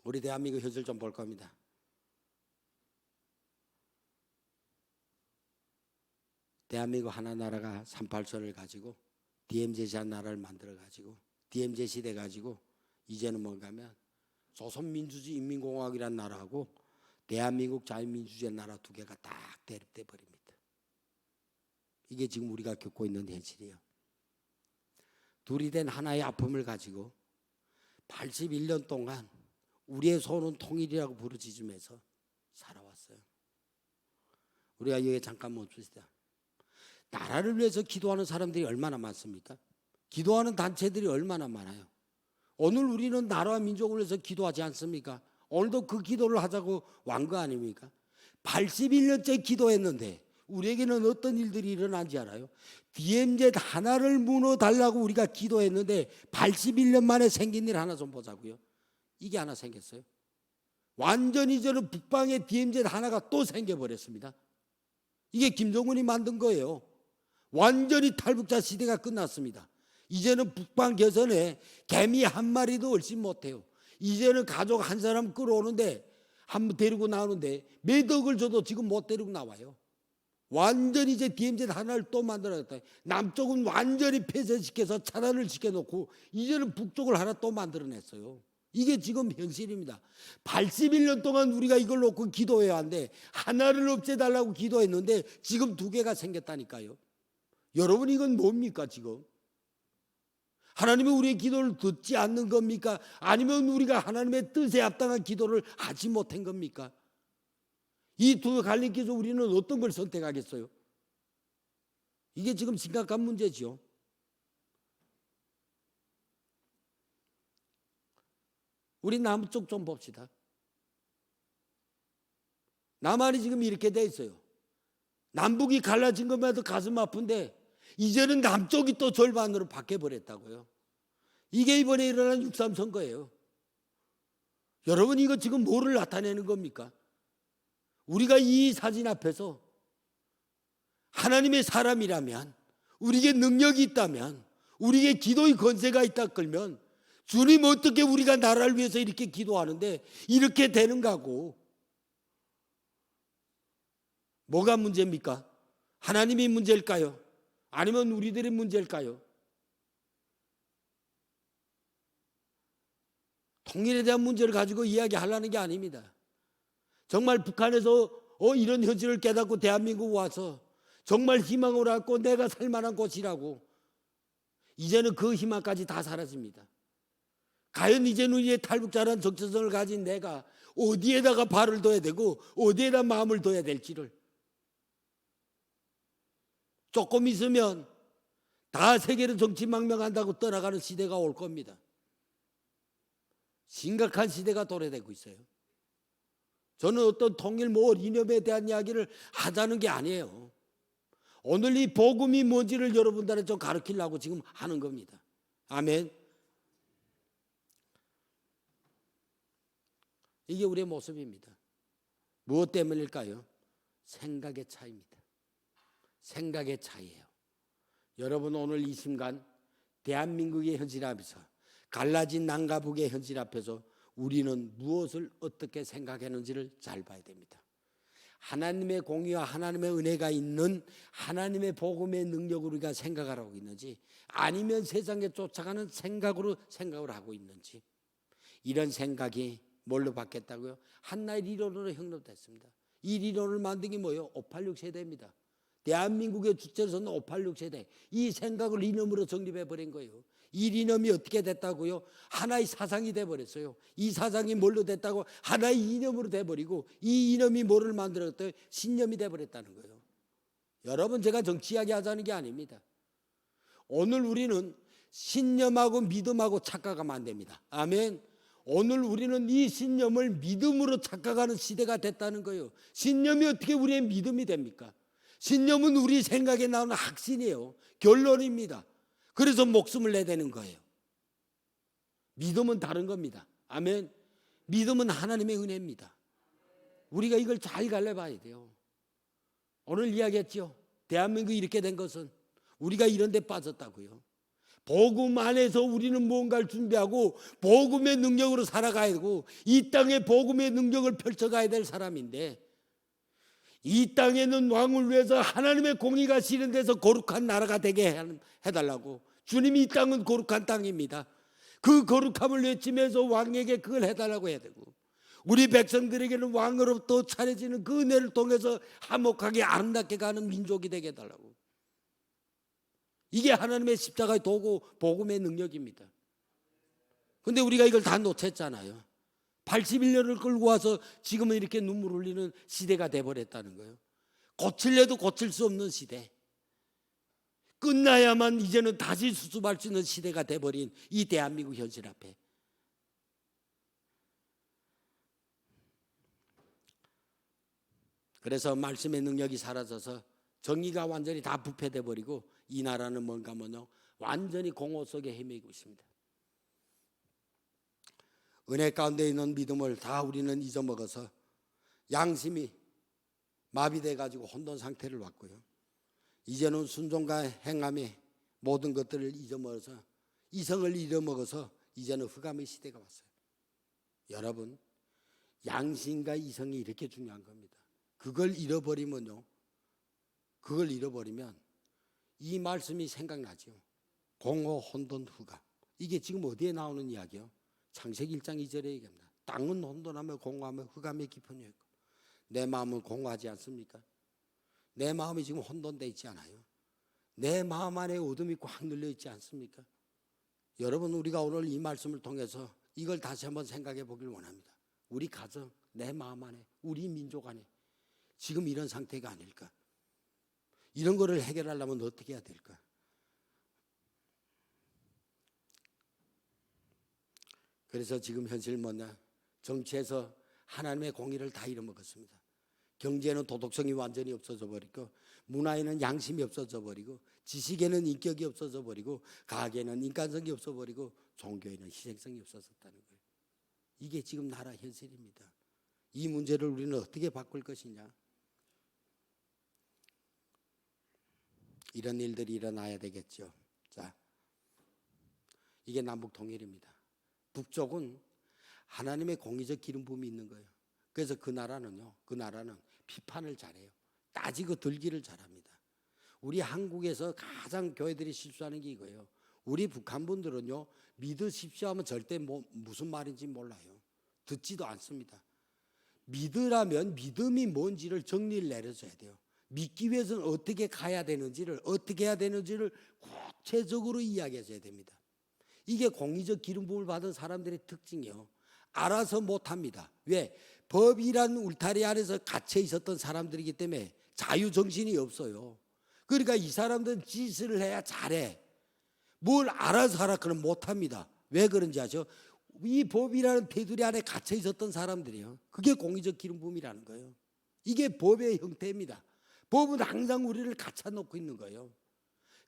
우리 대한민국 현실 좀 볼 겁니다. 대한민국 하나 나라가 38선을 가지고 DMZ한 나라를 만들어 가지고 DMZ 돼 가지고 이제는 뭔가 하면 조선민주주의 인민공화국이라는 나라하고 대한민국 자유민주주의 나라 2개가 딱 대립돼 버립니다. 이게 지금 우리가 겪고 있는 현실이에요. 둘이 된 하나의 아픔을 가지고 81년 동안 우리의 소원은 통일이라고 부르짖으면서 살아왔어요. 우리가 여기에 잠깐 멈춥시다. 나라를 위해서 기도하는 사람들이 얼마나 많습니까? 기도하는 단체들이 얼마나 많아요. 오늘 우리는 나라와 민족을 위해서 기도하지 않습니까? 오늘도 그 기도를 하자고 완 거 아닙니까? 81년째 기도했는데 우리에게는 어떤 일들이 일어난지 알아요? DMZ 하나를 무너달라고 우리가 기도했는데 81년 만에 생긴 일 하나 좀 보자고요. 이게 하나 생겼어요. 완전히 저는 북방에 DMZ 하나가 또 생겨버렸습니다. 이게 김정은이 만든 거예요. 완전히 탈북자 시대가 끝났습니다. 이제는 북방 개선에 개미 한 마리도 얼씬 못해요. 이제는 가족 한 사람 끌어오는데 한 번 데리고 나오는데 몇 억을 줘도 지금 못 데리고 나와요. 완전히 이제 DMZ 하나를 또 만들어냈다. 남쪽은 완전히 폐쇄시켜서 차단을 시켜놓고 이제는 북쪽을 하나 또 만들어냈어요. 이게 지금 현실입니다. 81년 동안 우리가 이걸 놓고 기도해야 하는데 하나를 없애달라고 기도했는데 지금 2개가 생겼다니까요. 여러분 이건 뭡니까 지금? 하나님이 우리의 기도를 듣지 않는 겁니까? 아니면 우리가 하나님의 뜻에 합당한 기도를 하지 못한 겁니까? 이 두 갈림길에서 우리는 어떤 걸 선택하겠어요? 이게 지금 심각한 문제죠. 우리 남쪽 좀 봅시다. 남한이 지금 이렇게 돼 있어요. 남북이 갈라진 것만 해도 가슴 아픈데 이제는 남쪽이 또 절반으로 바뀌어버렸다고요. 이게 이번에 일어난 6.3 선거예요. 여러분 이거 지금 뭐를 나타내는 겁니까? 우리가 이 사진 앞에서 하나님의 사람이라면, 우리에게 능력이 있다면, 우리에게 기도의 권세가 있다 끌면 주님 어떻게 우리가 나라를 위해서 이렇게 기도하는데 이렇게 되는가고. 뭐가 문제입니까? 하나님이 문제일까요? 아니면 우리들의 문제일까요? 통일에 대한 문제를 가지고 이야기하려는 게 아닙니다. 정말 북한에서 이런 현실을 깨닫고 대한민국 와서 정말 희망을 갖고 내가 살만한 곳이라고 이제는 그 희망까지 다 사라집니다. 과연 이제는 우리의 탈북자라는 정체성을 가진 내가 어디에다가 발을 둬야 되고 어디에다 마음을 둬야 될지를 조금 있으면 다 세계를 정치망명한다고 떠나가는 시대가 올 겁니다. 심각한 시대가 도래되고 있어요. 저는 어떤 통일 이념에 대한 이야기를 하자는 게 아니에요. 오늘 이 복음이 뭔지를 여러분들한테 좀 가르치려고 지금 하는 겁니다. 아멘. 이게 우리의 모습입니다. 무엇 때문일까요? 생각의 차이입니다. 생각의 차이예요. 여러분 오늘 이 순간 대한민국의 현실 앞에서 갈라진 남과 북의 현실 앞에서 우리는 무엇을 어떻게 생각하는지를 잘 봐야 됩니다. 하나님의 공의와 하나님의 은혜가 있는 하나님의 복음의 능력으로 우리가 생각을 하고 있는지 아니면 세상에 쫓아가는 생각으로 생각을 하고 있는지 이런 생각이 뭘로 바뀌었다고요? 한나의 이론으로 형성됐습니다. 이 이론을 만든 게 뭐예요? 586 세대입니다. 대한민국의 주체로서는 586 세대. 이 생각을 이념으로 정립해 버린 거예요. 이 이념이 어떻게 됐다고요? 하나의 사상이 돼버렸어요. 이 사상이 뭘로 됐다고? 하나의 이념으로 돼버리고 이 이념이 뭐를 만들었대요? 신념이 돼버렸다는 거예요. 여러분 제가 정치 이야기하자는 게 아닙니다. 오늘 우리는 신념하고 믿음하고 착각하면 안 됩니다. 아멘. 오늘 우리는 이 신념을 믿음으로 착각하는 시대가 됐다는 거예요. 신념이 어떻게 우리의 믿음이 됩니까? 신념은 우리 생각에 나오는 확신이에요. 결론입니다. 그래서 목숨을 내야 되는 거예요. 믿음은 다른 겁니다. 아멘. 믿음은 하나님의 은혜입니다. 우리가 이걸 잘 갈라봐야 돼요. 오늘 이야기했죠. 대한민국이 이렇게 된 것은 우리가 이런 데 빠졌다고요. 복음 안에서 우리는 무언가를 준비하고 복음의 능력으로 살아가야 되고 이 땅에 복음의 능력을 펼쳐가야 될 사람인데 이 땅에는 왕을 위해서 하나님의 공의가 실현돼서 거룩한 나라가 되게 해달라고 주님이 이 땅은 거룩한 땅입니다. 그 거룩함을 외치면서 왕에게 그걸 해달라고 해야 되고 우리 백성들에게는 왕으로부터 차려지는 그 은혜를 통해서 화목하게 아름답게 가는 민족이 되게 해달라고. 이게 하나님의 십자가의 도구 복음의 능력입니다. 그런데 우리가 이걸 다 놓쳤잖아요. 81년을 끌고 와서 지금은 이렇게 눈물 흘리는 시대가 돼버렸다는 거예요. 고칠래도 고칠 수 없는 시대. 끝나야만 이제는 다시 수습할 수 있는 시대가 돼버린 이 대한민국 현실 앞에 그래서 말씀의 능력이 사라져서 정의가 완전히 다 부패돼 버리고 이 나라는 뭔가 뭐냐 완전히 공허 속에 헤매고 있습니다. 은혜 가운데 있는 믿음을 다 우리는 잊어먹어서 양심이 마비돼 가지고 혼돈 상태를 왔고요. 이제는 순종과 행함의 모든 것들을 잊어먹어서 이성을 잃어먹어서 이제는 흑암의 시대가 왔어요. 여러분 양심과 이성이 이렇게 중요한 겁니다. 그걸 잃어버리면요. 그걸 잃어버리면 이 말씀이 생각나죠. 공허, 혼돈, 흑암. 이게 지금 어디에 나오는 이야기요? 창세기 1장 2절에 얘기합니다. 땅은 혼돈하며 공허하며 흑암의 깊은 여 있고 내 마음은 공허하지 않습니까? 내 마음이 지금 혼돈되어 있지 않아요? 내 마음 안에 어둠이 꽉 눌려 있지 않습니까? 여러분 우리가 오늘 이 말씀을 통해서 이걸 다시 한번 생각해 보길 원합니다. 우리 가정, 내 마음 안에, 우리 민족 안에 지금 이런 상태가 아닐까? 이런 거를 해결하려면 어떻게 해야 될까? 그래서 지금 현실 뭐냐? 정치에서 하나님의 공의를 다 잃어먹었습니다. 경제에는 도덕성이 완전히 없어져 버리고 문화에는 양심이 없어져 버리고 지식에는 인격이 없어져 버리고 과학에는 인간성이 없어 버리고 종교에는 희생성이 없어졌다는 거예요. 이게 지금 나라 현실입니다. 이 문제를 우리는 어떻게 바꿀 것이냐? 이런 일들이 일어나야 되겠죠. 자, 이게 남북 통일입니다. 북쪽은 하나님의 공의적 기름 부음이 있는 거예요. 그래서 그 나라는 비판을 잘해요. 따지고 들기를 잘합니다. 우리 한국에서 가장 교회들이 실수하는 게 이거예요. 우리 북한 분들은요 믿으십시오 하면 절대 무슨 말인지 몰라요. 듣지도 않습니다. 믿으라면 믿음이 뭔지를 정리를 내려줘야 돼요. 믿기 위해서는 어떻게 가야 되는지를 어떻게 해야 되는지를 구체적으로 이야기해줘야 됩니다. 이게 공의적 기름 부음을 받은 사람들의 특징이에요. 알아서 못합니다. 왜? 법이란 울타리 안에서 갇혀 있었던 사람들이기 때문에 자유정신이 없어요. 그러니까 이 사람들은 짓을 해야 잘해. 뭘 알아서 하라 그러면 못합니다. 왜 그런지 아죠? 이 법이라는 테두리 안에 갇혀 있었던 사람들이에요. 그게 공의적 기름 부음이라는 거예요. 이게 법의 형태입니다. 법은 항상 우리를 갖춰 놓고 있는 거예요.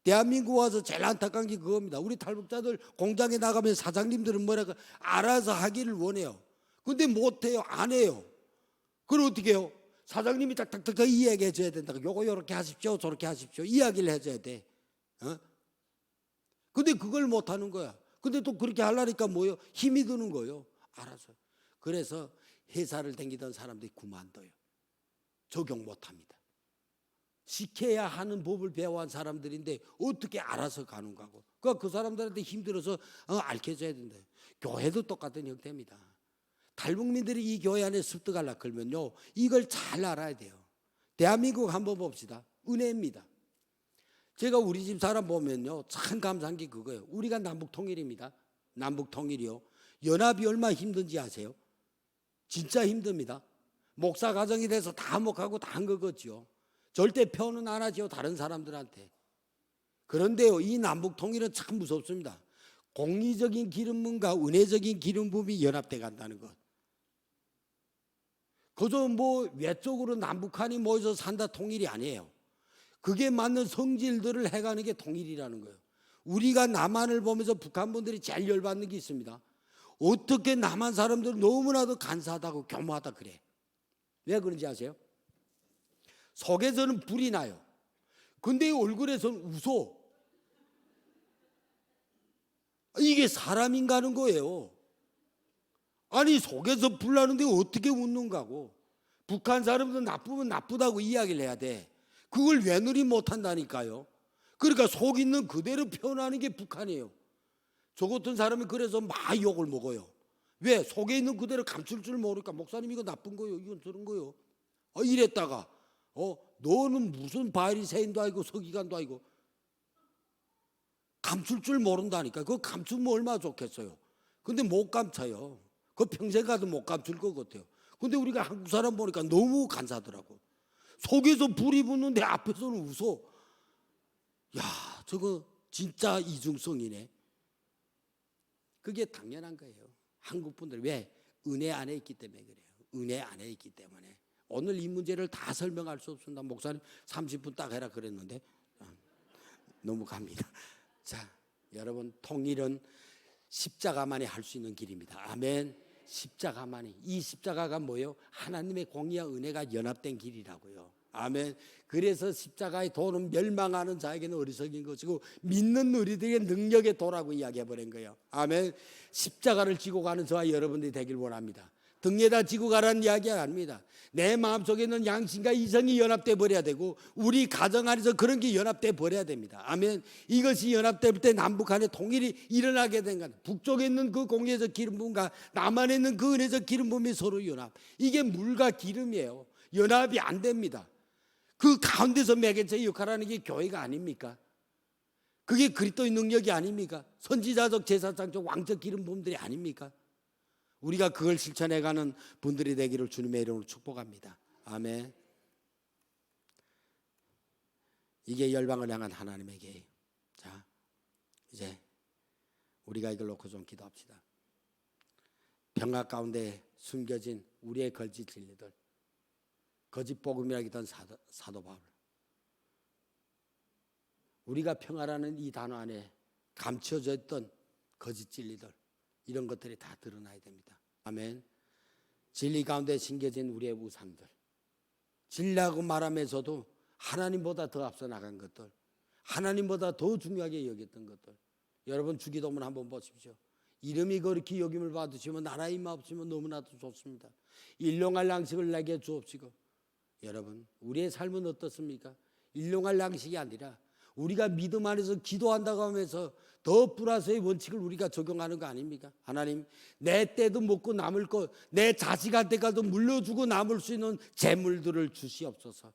대한민국 와서 제일 안타까운 게 그겁니다. 우리 탈북자들 공장에 나가면 사장님들은 뭐라고 알아서 하기를 원해요. 근데 못해요. 안 해요. 그럼 어떻게 해요? 사장님이 딱딱딱 이야기해 줘야 된다. 요거 요렇게 하십시오. 저렇게 하십시오. 이야기를 해줘야 돼. 근데 그걸 못하는 거야. 근데 또 그렇게 하려니까 뭐예요? 힘이 드는 거예요. 알아서. 그래서 회사를 다니던 사람들이 그만둬요. 적용 못합니다. 지켜야 하는 법을 배워한 사람들인데 어떻게 알아서 가는 거고. 그러니까 그 사람들한테 힘들어서 알려줘야 된다. 교회도 똑같은 형태입니다. 탈북민들이 이 교회 안에 습득하려고 그러면요, 이걸 잘 알아야 돼요. 대한민국 한번 봅시다. 은혜입니다. 제가 우리 집 사람 보면요, 참 감사한 게 그거예요. 우리가 남북 통일입니다. 남북 통일이요. 연합이 얼마나 힘든지 아세요? 진짜 힘듭니다. 목사 가정이 돼서 다 목하고 다 한 거겠죠. 절대 표는 안 하죠, 다른 사람들한테. 그런데요, 이 남북 통일은 참 무섭습니다. 공의적인 기름분과 은혜적인 기름분이 연합돼 간다는 것. 그저 뭐 외적으로 남북한이 모여서 산다 통일이 아니에요. 그게 맞는 성질들을 해가는 게 통일이라는 거예요. 우리가 남한을 보면서 북한 분들이 제일 열받는 게 있습니다. 어떻게 남한 사람들은 너무나도 간사하다고 교묘하다 그래. 왜 그런지 아세요? 속에서는 불이 나요. 근데 얼굴에서는 웃어. 이게 사람인가 하는 거예요. 아니 속에서 불 나는데 어떻게 웃는가고. 북한 사람들은 나쁘면 나쁘다고 이야기를 해야 돼. 그걸 외누리 못한다니까요. 그러니까 속 있는 그대로 표현하는 게 북한이에요. 저 같은 사람이 그래서 막 욕을 먹어요. 왜? 속에 있는 그대로 감출 줄 모르니까. 목사님 이거 나쁜 거예요, 이건 저런 거예요. 이랬다가 너는 무슨 바이리세인도 아니고 서기관도 아니고 감출 줄 모른다니까. 그거 감추면 얼마나 좋겠어요. 근데 못 감춰요. 그거 평생 가도 못 감출 것 같아요. 근데 우리가 한국 사람 보니까 너무 간사하더라고. 속에서 불이 붙는데 앞에서는 웃어. 야, 저거 진짜 이중성이네. 그게 당연한 거예요. 한국 분들 왜? 은혜 안에 있기 때문에 그래요. 은혜 안에 있기 때문에. 오늘 이 문제를 다 설명할 수 없습니다. 목사님 30분 딱 해라 그랬는데 너무 갑니다. 자, 여러분, 통일은 십자가만이 할 수 있는 길입니다. 아멘. 십자가만이. 이 십자가가 뭐예요? 하나님의 공의와 은혜가 연합된 길이라고요. 아멘. 그래서 십자가의 도는 멸망하는 자에게는 어리석인 것이고 믿는 우리들의 능력의 도라고 이야기해버린 거예요. 아멘. 십자가를 지고 가는 저와 여러분들이 되길 원합니다. 등에다 지고 가라는 이야기가 아닙니다. 내 마음속에 있는 양심과 이성이 연합돼 버려야 되고 우리 가정 안에서 그런 게 연합돼 버려야 됩니다. 아멘. 이것이 연합될 때 남북한의 통일이 일어나게 된 겁니다. 북쪽에 있는 그 공의적 기름분과 남한에 있는 그 은혜적 기름분이 서로 연합. 이게 물과 기름이에요. 연합이 안 됩니다. 그 가운데서 매개체의 역할하는 게 교회가 아닙니까? 그게 그리스도의 능력이 아닙니까? 선지자적 제사장적 왕적 기름분들이 아닙니까? 우리가 그걸 실천해가는 분들이 되기를 주님의 이름으로 축복합니다. 아멘. 이게 열방을 향한 하나님의 계획. 자, 이제 우리가 이걸 놓고 좀 기도합시다. 평화 가운데 숨겨진 우리의 거짓 진리들, 거짓 복음이라기던 사도 바울. 우리가 평화라는 이 단어 안에 감춰져 있던 거짓 진리들, 이런 것들이 다 드러나야 됩니다. 아멘. 진리 가운데 심겨진 우리의 우상들, 진리라고 말하면서도 하나님보다 더 앞서 나간 것들, 하나님보다 더 중요하게 여겼던 것들. 여러분 주기도문 한번 보십시오. 이름이 그렇게 여김을 받으시면 나라의 임마 없으면 너무나도 좋습니다. 일용할 양식을 내게 주옵시고. 여러분 우리의 삶은 어떻습니까? 일용할 양식이 아니라 우리가 믿음 안에서 기도한다고 하면서 더 플러스의 원칙을 우리가 적용하는 거 아닙니까? 하나님, 내 때도 먹고 남을 것, 내 자식한테까지도 물려주고 남을 수 있는 재물들을 주시옵소서.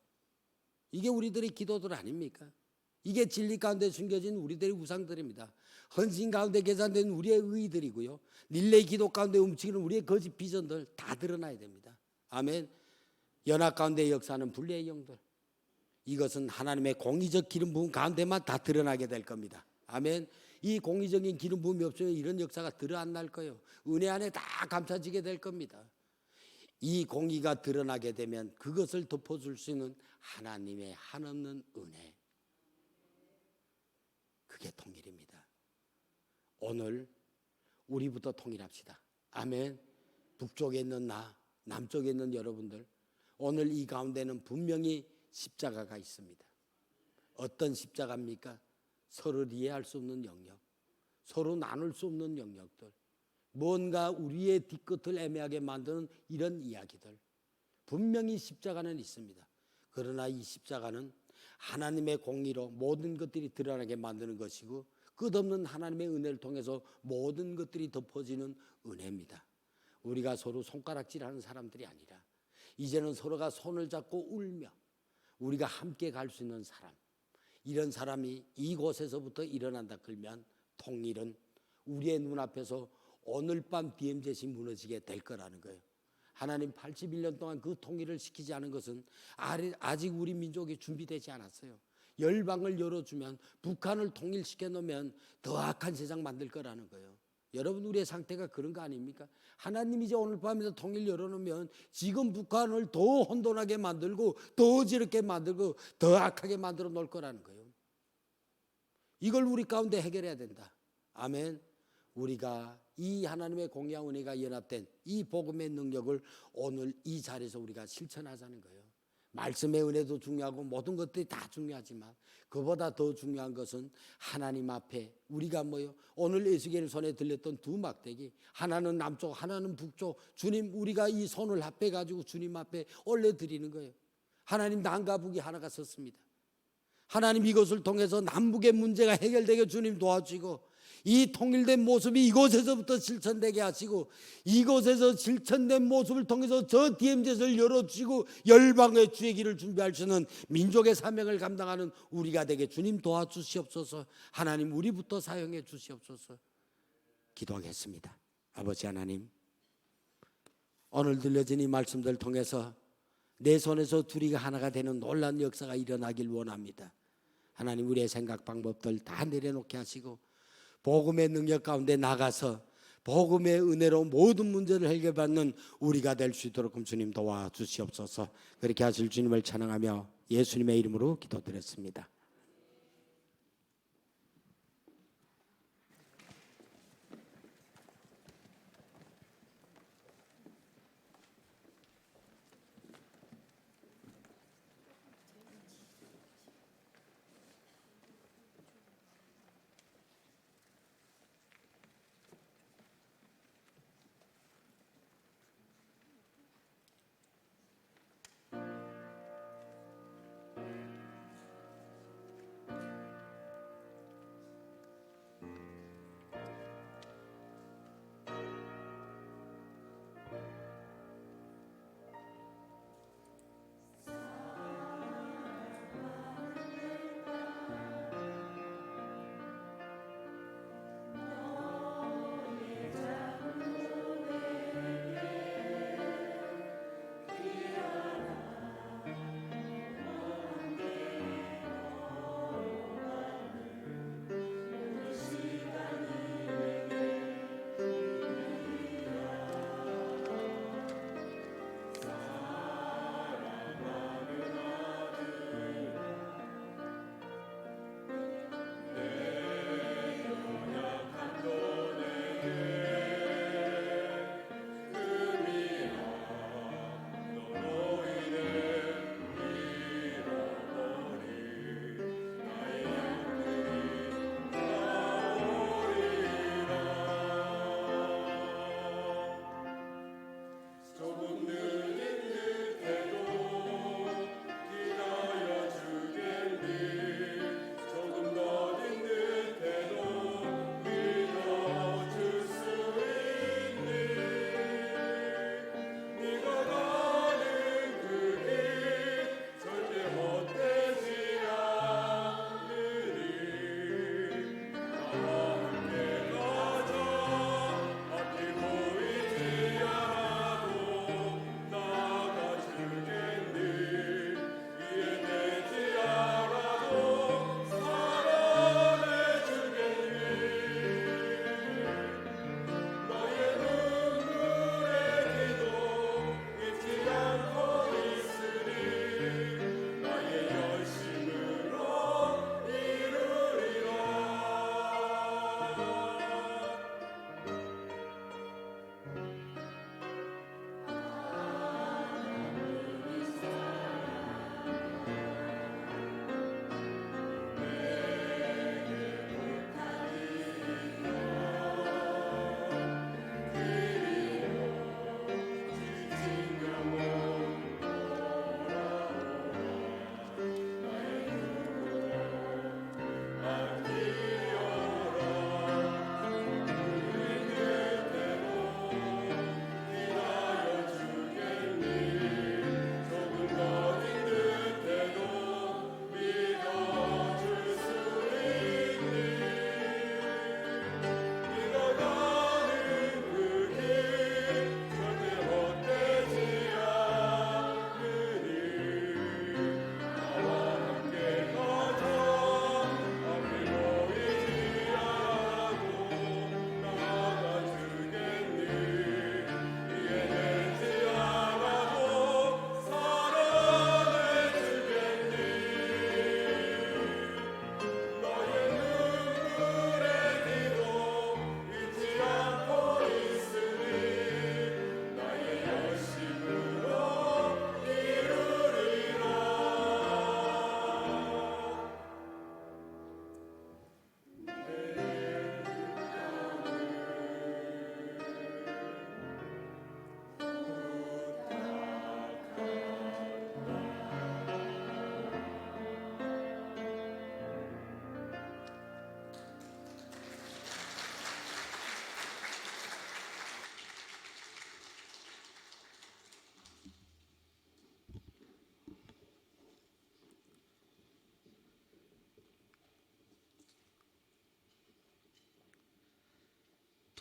이게 우리들의 기도들 아닙니까? 이게 진리 가운데 숨겨진 우리들의 우상들입니다. 헌신 가운데 계산된 우리의 의의들이고요. 릴레이 기도 가운데 움직이는 우리의 거짓 비전들 다 드러나야 됩니다. 아멘. 연합 가운데 역사하는 불의의 영들, 이것은 하나님의 공의적 기름 부음 가운데만 다 드러나게 될 겁니다. 아멘. 이 공의적인 기름 부음이 없으면 이런 역사가 드러 안 날 거예요. 은혜 안에 다 감춰지게 될 겁니다. 이 공의가 드러나게 되면 그것을 덮어줄 수 있는 하나님의 한없는 은혜, 그게 통일입니다. 오늘 우리부터 통일합시다. 아멘. 북쪽에 있는 나, 남쪽에 있는 여러분들, 오늘 이 가운데는 분명히 십자가가 있습니다. 어떤 십자가입니까? 서로를 이해할 수 없는 영역, 서로 나눌 수 없는 영역들, 뭔가 우리의 뒤끝을 애매하게 만드는 이런 이야기들, 분명히 십자가는 있습니다. 그러나 이 십자가는 하나님의 공의로 모든 것들이 드러나게 만드는 것이고, 끝없는 하나님의 은혜를 통해서 모든 것들이 덮어지는 은혜입니다. 우리가 서로 손가락질하는 사람들이 아니라 이제는 서로가 손을 잡고 울며 우리가 함께 갈 수 있는 사람, 이런 사람이 이곳에서부터 일어난다 그러면 통일은 우리의 눈앞에서 오늘 밤 DMZ이 무너지게 될 거라는 거예요. 하나님 81년 동안 그 통일을 시키지 않은 것은 아직 우리 민족이 준비되지 않았어요. 열방을 열어주면, 북한을 통일시켜 놓으면 더 악한 세상 만들 거라는 거예요. 여러분, 우리의 상태가 그런 거 아닙니까? 하나님이 이제 오늘 밤에도 통일 열어놓으면 지금 북한을 더 혼돈하게 만들고 더 어지럽게 만들고 더 악하게 만들어 놓을 거라는 거예요. 이걸 우리 가운데 해결해야 된다. 아멘. 우리가 이 하나님의 공의와 은혜가 연합된 이 복음의 능력을 오늘 이 자리에서 우리가 실천하자는 거예요. 말씀의 은혜도 중요하고 모든 것들이 다 중요하지만 그보다 더 중요한 것은 하나님 앞에 우리가 오늘 에스겔 손에 들렸던 두 막대기, 하나는 남쪽 하나는 북쪽, 주님 우리가 이 손을 합해 가지고 주님 앞에 올려드리는 거예요. 하나님 남과 북이 하나가 섰습니다. 하나님 이것을 통해서 남북의 문제가 해결되게 주님 도와주시고, 이 통일된 모습이 이곳에서부터 실천되게 하시고, 이곳에서 실천된 모습을 통해서 저 DMZ를 열어주시고 열방의 주의 길을 준비할 수 있는 민족의 사명을 감당하는 우리가 되게 주님 도와주시옵소서. 하나님 우리부터 사용해 주시옵소서. 기도하겠습니다. 아버지 하나님, 오늘 들려진 이 말씀들 통해서 내 손에서 둘이가 하나가 되는 놀라운 역사가 일어나길 원합니다. 하나님 우리의 생각 방법들 다 내려놓게 하시고 복음의 능력 가운데 나가서 복음의 은혜로 모든 문제를 해결받는 우리가 될 수 있도록 주님 도와주시옵소서. 그렇게 하실 주님을 찬양하며 예수님의 이름으로 기도드렸습니다.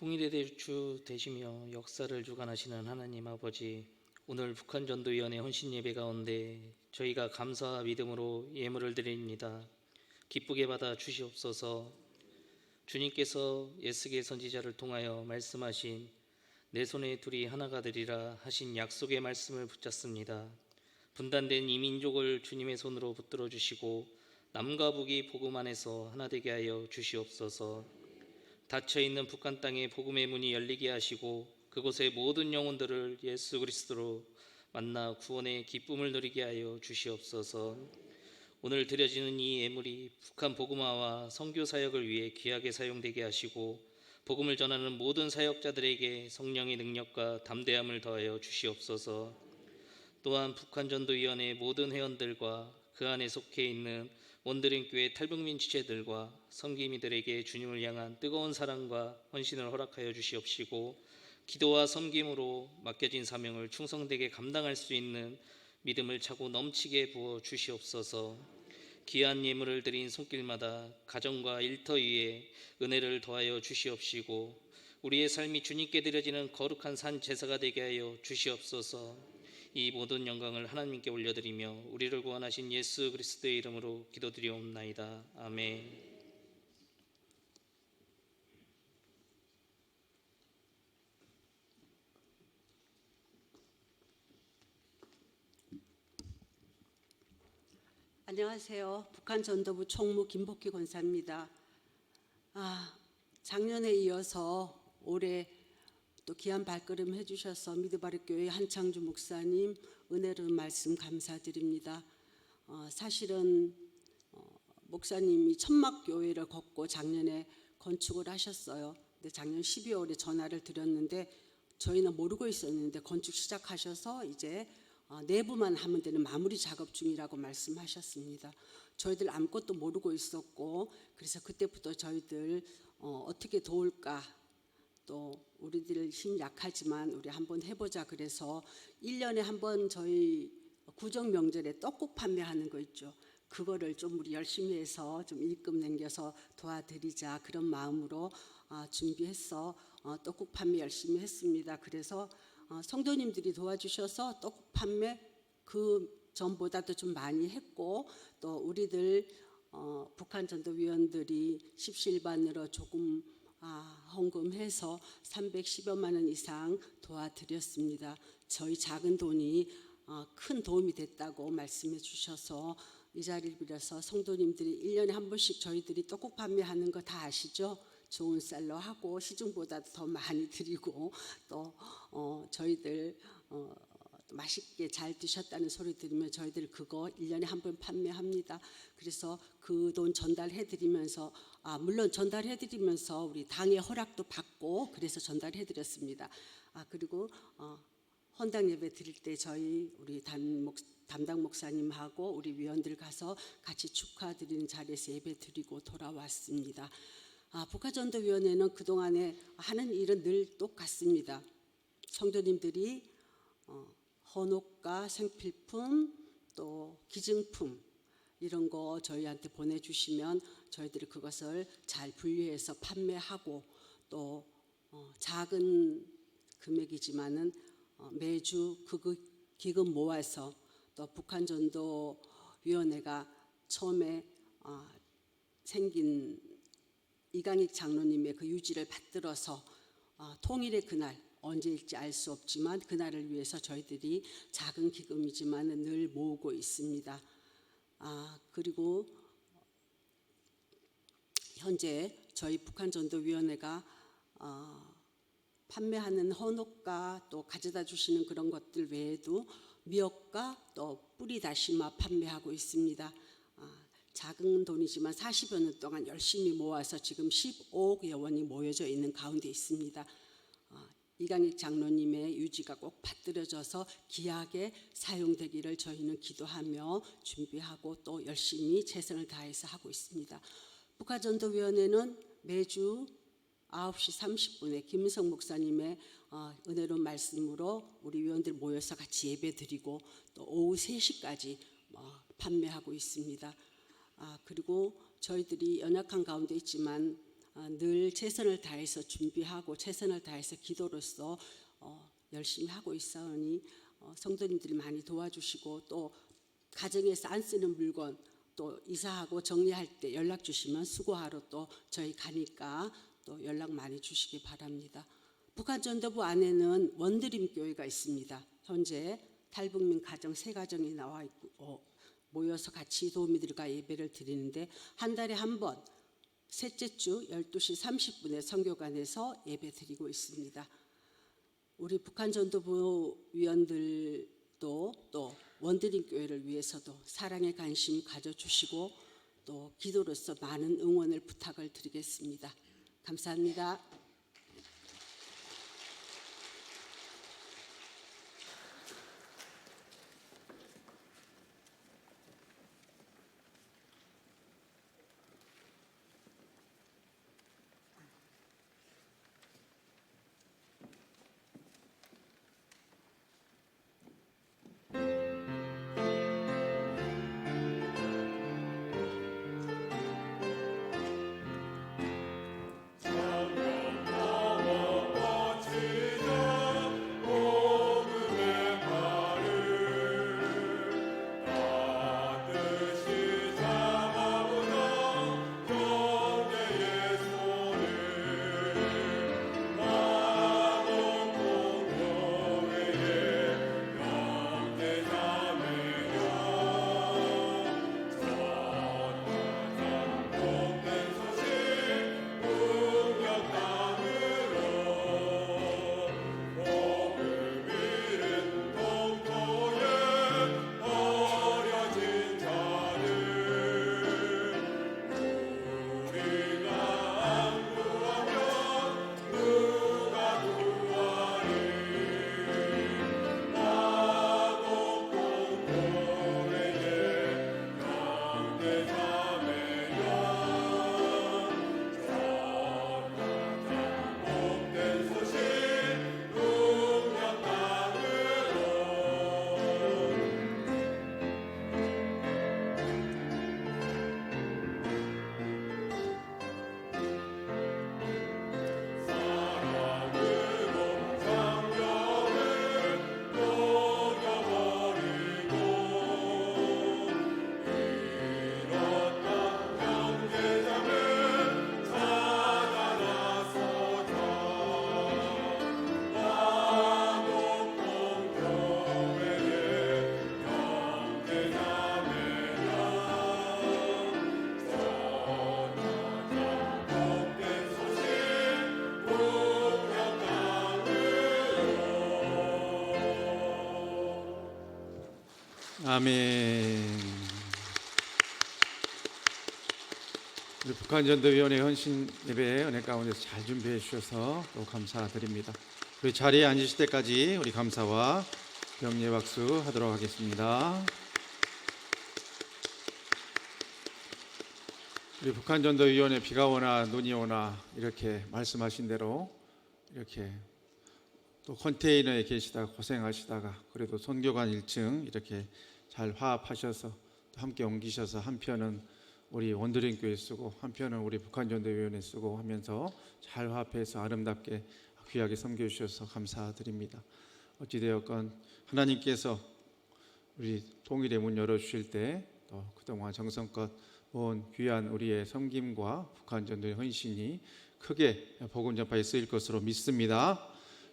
통일의 주 되시며 역사를 주관하시는 하나님 아버지, 오늘 북한전도위원회 헌신예배 가운데 저희가 감사와 믿음으로 예물을 드립니다. 기쁘게 받아 주시옵소서. 주님께서 예스게 선지자를 통하여 말씀하신 내 손에 둘이 하나가 되리라 하신 약속의 말씀을 붙잡습니다. 분단된 이 민족을 주님의 손으로 붙들어 주시고 남과 북이 복음 안에서 하나 되게 하여 주시옵소서. 닫혀있는 북한 땅에 복음의 문이 열리게 하시고 그곳의 모든 영혼들을 예수 그리스도로 만나 구원의 기쁨을 누리게 하여 주시옵소서. 오늘 드려지는 이 예물이 북한 복음화와 선교 사역을 위해 귀하게 사용되게 하시고 복음을 전하는 모든 사역자들에게 성령의 능력과 담대함을 더하여 주시옵소서. 또한 북한전도위원회 모든 회원들과 그 안에 속해 있는 원드림교회 탈북민 지체들과 섬김이들에게 주님을 향한 뜨거운 사랑과 헌신을 허락하여 주시옵시고 기도와 섬김으로 맡겨진 사명을 충성되게 감당할 수 있는 믿음을 차고 넘치게 부어 주시옵소서. 귀한 예물을 드린 손길마다 가정과 일터 위에 은혜를 더하여 주시옵시고 우리의 삶이 주님께 드려지는 거룩한 산 제사가 되게 하여 주시옵소서. 이 모든 영광을 하나님께 올려드리며 우리를 구원하신 예수 그리스도의 이름으로 기도드리옵나이다. 아멘. 안녕하세요. 북한전도부 총무 김복희 권사입니다. 작년에 이어서 올해 또 귀한 발걸음 해주셔서 미드바르교회 한창주 목사님 은혜로운 말씀 감사드립니다. 사실은 목사님이 천막교회를 걷고 작년에 건축을 하셨어요. 근데 작년 12월에 전화를 드렸는데 저희는 모르고 있었는데 건축 시작하셔서 이제 내부만 하면 되는 마무리 작업 중이라고 말씀하셨습니다. 저희들 아무것도 모르고 있었고 그래서 그때부터 저희들 어떻게 도울까, 또 우리들 힘 약하지만 우리 한번 해보자 그래서 1년에 한 번 저희 구정 명절에 떡국 판매하는 거 있죠. 그거를 좀 우리 열심히 해서 좀 일금 남겨서 도와드리자 그런 마음으로 준비해서 떡국 판매 열심히 했습니다. 그래서 성도님들이 도와주셔서 떡국 판매 그 전보다도 좀 많이 했고 또 우리들 북한전도위원들이 십시일반으로 조금 헌금해서 310여만 원 이상 도와드렸습니다. 저희 작은 돈이 큰 도움이 됐다고 말씀해 주셔서 이 자리를 빌어서 성도님들이 1년에 한 번씩 저희들이 떡국 판매하는 거 다 아시죠? 좋은 쌀로 하고 시중보다 더 많이 드리고 또 저희들 맛있게 잘 드셨다는 소리 들으면 저희들 그거 1년에 한 번 판매합니다. 그래서 그 돈 전달해드리면서 물론 전달해드리면서 우리 당의 허락도 받고 그래서 전달해드렸습니다. 그리고 헌당 예배 드릴 때 저희 우리 담당 목사님하고 우리 위원들 가서 같이 축하드리는 자리에서 예배 드리고 돌아왔습니다. 북한전도위원회는 그동안에 하는 일은 늘 똑같습니다. 성도님들이 헌옷과 생필품 또 기증품 이런 거 저희한테 보내주시면 저희들이 그것을 잘 분류해서 판매하고 또 작은 금액이지만은 매주 그 기금 모아서 또 북한전도위원회가 처음에 생긴 이강익 장로님의 그 유지를 받들어서 통일의 그날 언제일지 알 수 없지만 그날을 위해서 저희들이 작은 기금이지만 늘 모으고 있습니다. 그리고 현재 저희 북한전도위원회가 판매하는 헌옷과 또 가져다 주시는 그런 것들 외에도 미역과 또 뿌리 다시마 판매하고 있습니다. 작은 돈이지만 40여 년 동안 열심히 모아서 지금 15억여 원이 모여져 있는 가운데 있습니다. 이강익 장로님의 유지가 꼭 받들어져서 귀하게 사용되기를 저희는 기도하며 준비하고 또 열심히 최선을 다해서 하고 있습니다. 북한전도위원회는 매주 9시 30분에 김은성 목사님의 은혜로운 말씀으로 우리 위원들 모여서 같이 예배드리고 또 오후 3시까지 판매하고 있습니다. 그리고 저희들이 연약한 가운데 있지만 늘 최선을 다해서 준비하고 최선을 다해서 기도로서 열심히 하고 있사오니 성도님들이 많이 도와주시고 또 가정에서 안 쓰는 물건 또 이사하고 정리할 때 연락 주시면 수고하러 또 저희 가니까 또 연락 많이 주시기 바랍니다. 북한전도부 안에는 원드림 교회가 있습니다. 현재 탈북민 가정 3가정이 나와 있고 모여서 같이 도우미들과 예배를 드리는데 한 달에 한 번 셋째 주 12시 30분에 선교관에서 예배 드리고 있습니다. 우리 북한전도부 위원들도 또 원드림 교회를 위해서도 사랑의 관심 가져주시고 또 기도로서 많은 응원을 부탁을 드리겠습니다. 감사합니다. 아멘. 우리 북한전도위원회 헌신 예배 은혜 가운데서 잘 준비해 주셔서 또 감사드립니다. 우리 자리에 앉으실 때까지 우리 감사와 격려 박수 하도록 하겠습니다. 우리 북한전도위원회 비가 오나 눈이 오나 이렇게 말씀하신 대로 이렇게 또 컨테이너에 계시다가 고생하시다가 그래도 선교관 1층 이렇게 잘 화합하셔서 또 함께 옮기셔서 한편은 우리 원드림 교회 쓰고 한편은 우리 북한전도위원회 쓰고 하면서 잘 화합해서 아름답게 귀하게 섬겨주셔서 감사드립니다. 어찌되었건 하나님께서 우리 통일의 문 열어주실 때 또 그동안 정성껏 온 귀한 우리의 섬김과 북한전도의 헌신이 크게 복음 전파에 쓰일 것으로 믿습니다.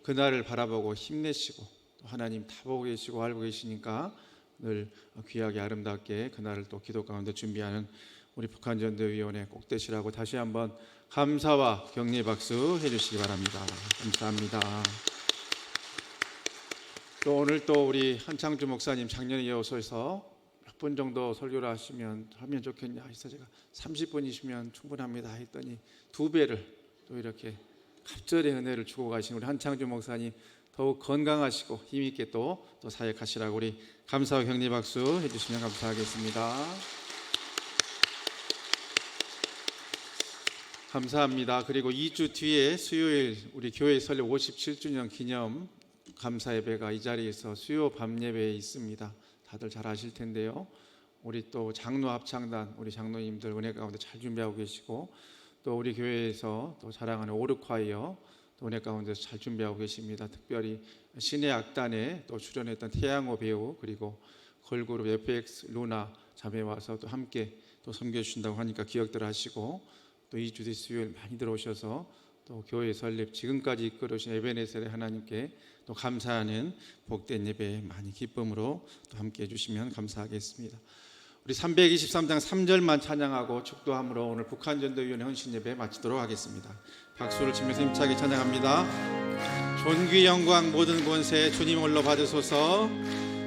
그날을 바라보고 힘내시고 또 하나님 다 보고 계시고 알고 계시니까 늘 귀하게 아름답게 그날을 또 기도 가운데 준비하는 우리 북한전도위원회 꼭 되시라고 다시 한번 감사와 격려 박수 해주시기 바랍니다. 감사합니다. 또 오늘 또 우리 한창주 목사님 작년에 이어서서 몇 분 정도 설교를 하면 좋겠냐 해서 제가 30분이시면 충분합니다 했더니 2배를 또 이렇게 갑절의 은혜를 주고 가신 우리 한창주 목사님 더욱 건강하시고 힘있게 또 사역하시라고 우리 감사와 격려 박수 해주시면 감사하겠습니다. 감사합니다. 그리고 2주 뒤에 수요일 우리 교회 설립 57주년 기념 감사 예배가 이 자리에서 수요 밤 예배에 있습니다. 다들 잘 아실 텐데요. 우리 또 장로 합창단 우리 장로님들 은혜 가운데 잘 준비하고 계시고 또 우리 교회에서 또 자랑하는 오르콰이어 또 은혜 가운데서 잘 준비하고 계십니다. 특별히 신의 악단에 또 출연했던 태양호 배우 그리고 걸그룹 FX 루나 자매 와서 또 함께 또 섬겨주신다고 하니까 기억들 하시고 또 2주 뒤 수요일 많이 들어오셔서 또 교회 설립 지금까지 이끌어오신 에베네셀의 하나님께 또 감사하는 복된 예배 많이 기쁨으로 또 함께 해주시면 감사하겠습니다. 우리 323장 3절만 찬양하고 축도함으로 오늘 북한전도위원회 헌신 예배 마치도록 하겠습니다. 박수를 치면서 힘차게 찬양합니다. 존귀 영광 모든 권세 주님 홀로 받으소서.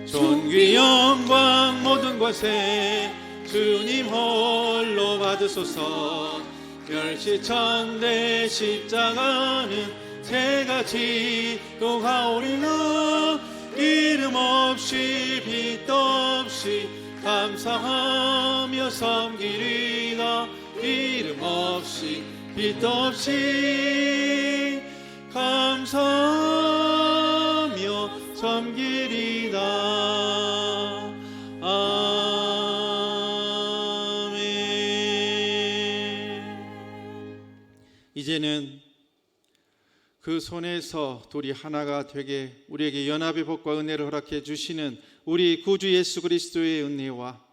존귀 영광 모든 권세 주님 홀로 받으소서. 멸시천대 십자가는 새같이 또 가오리나 이름 없이 빛도 없이 감사하며 섬기리라. 이름 없이 빛도 없이 감사하며 섬기리라. 아멘. 이제는 그 손에서 둘이 하나가 되게 우리에게 연합의 복과 은혜를 허락해 주시는 우리 구주 예수 그리스도의 은혜와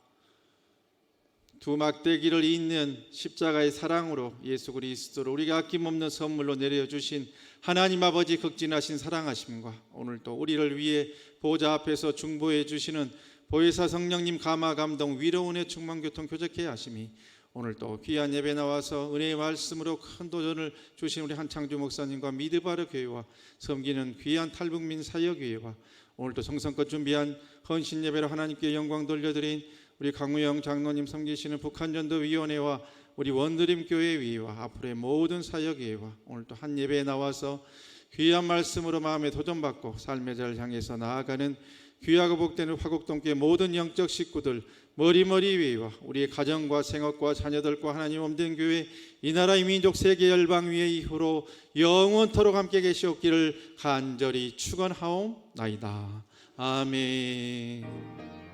두 막대기를 잇는 십자가의 사랑으로 예수 그리스도를 우리가 아낌없는 선물로 내려주신 하나님 아버지 극진하신 사랑하심과 오늘 또 우리를 위해 보좌 앞에서 중보해 주시는 보혜사 성령님 감화 감동 위로 은혜 충만 교통 교제케 하심이 오늘 또 귀한 예배 나와서 은혜의 말씀으로 큰 도전을 주신 우리 한창주 목사님과 미드바르 교회와 섬기는 귀한 탈북민 사역교회와 오늘 또 정성껏 준비한 헌신 예배로 하나님께 영광 돌려드린 우리 강우영 장로님 섬기시는 북한전도위원회와 우리 원드림교회 위와 앞으로의 모든 사역회와 오늘 또 한 예배에 나와서 귀한 말씀으로 마음에 도전받고 삶의 자를 향해서 나아가는 귀하고 복되는 화곡동교회 모든 영적 식구들 머리머리 위와 우리의 가정과 생업과 자녀들과 하나님 없는 교회 이 나라의 민족 세계 열방 위에 이후로 영원토록 함께 계시옵기를 간절히 축원하옵나이다. 아멘.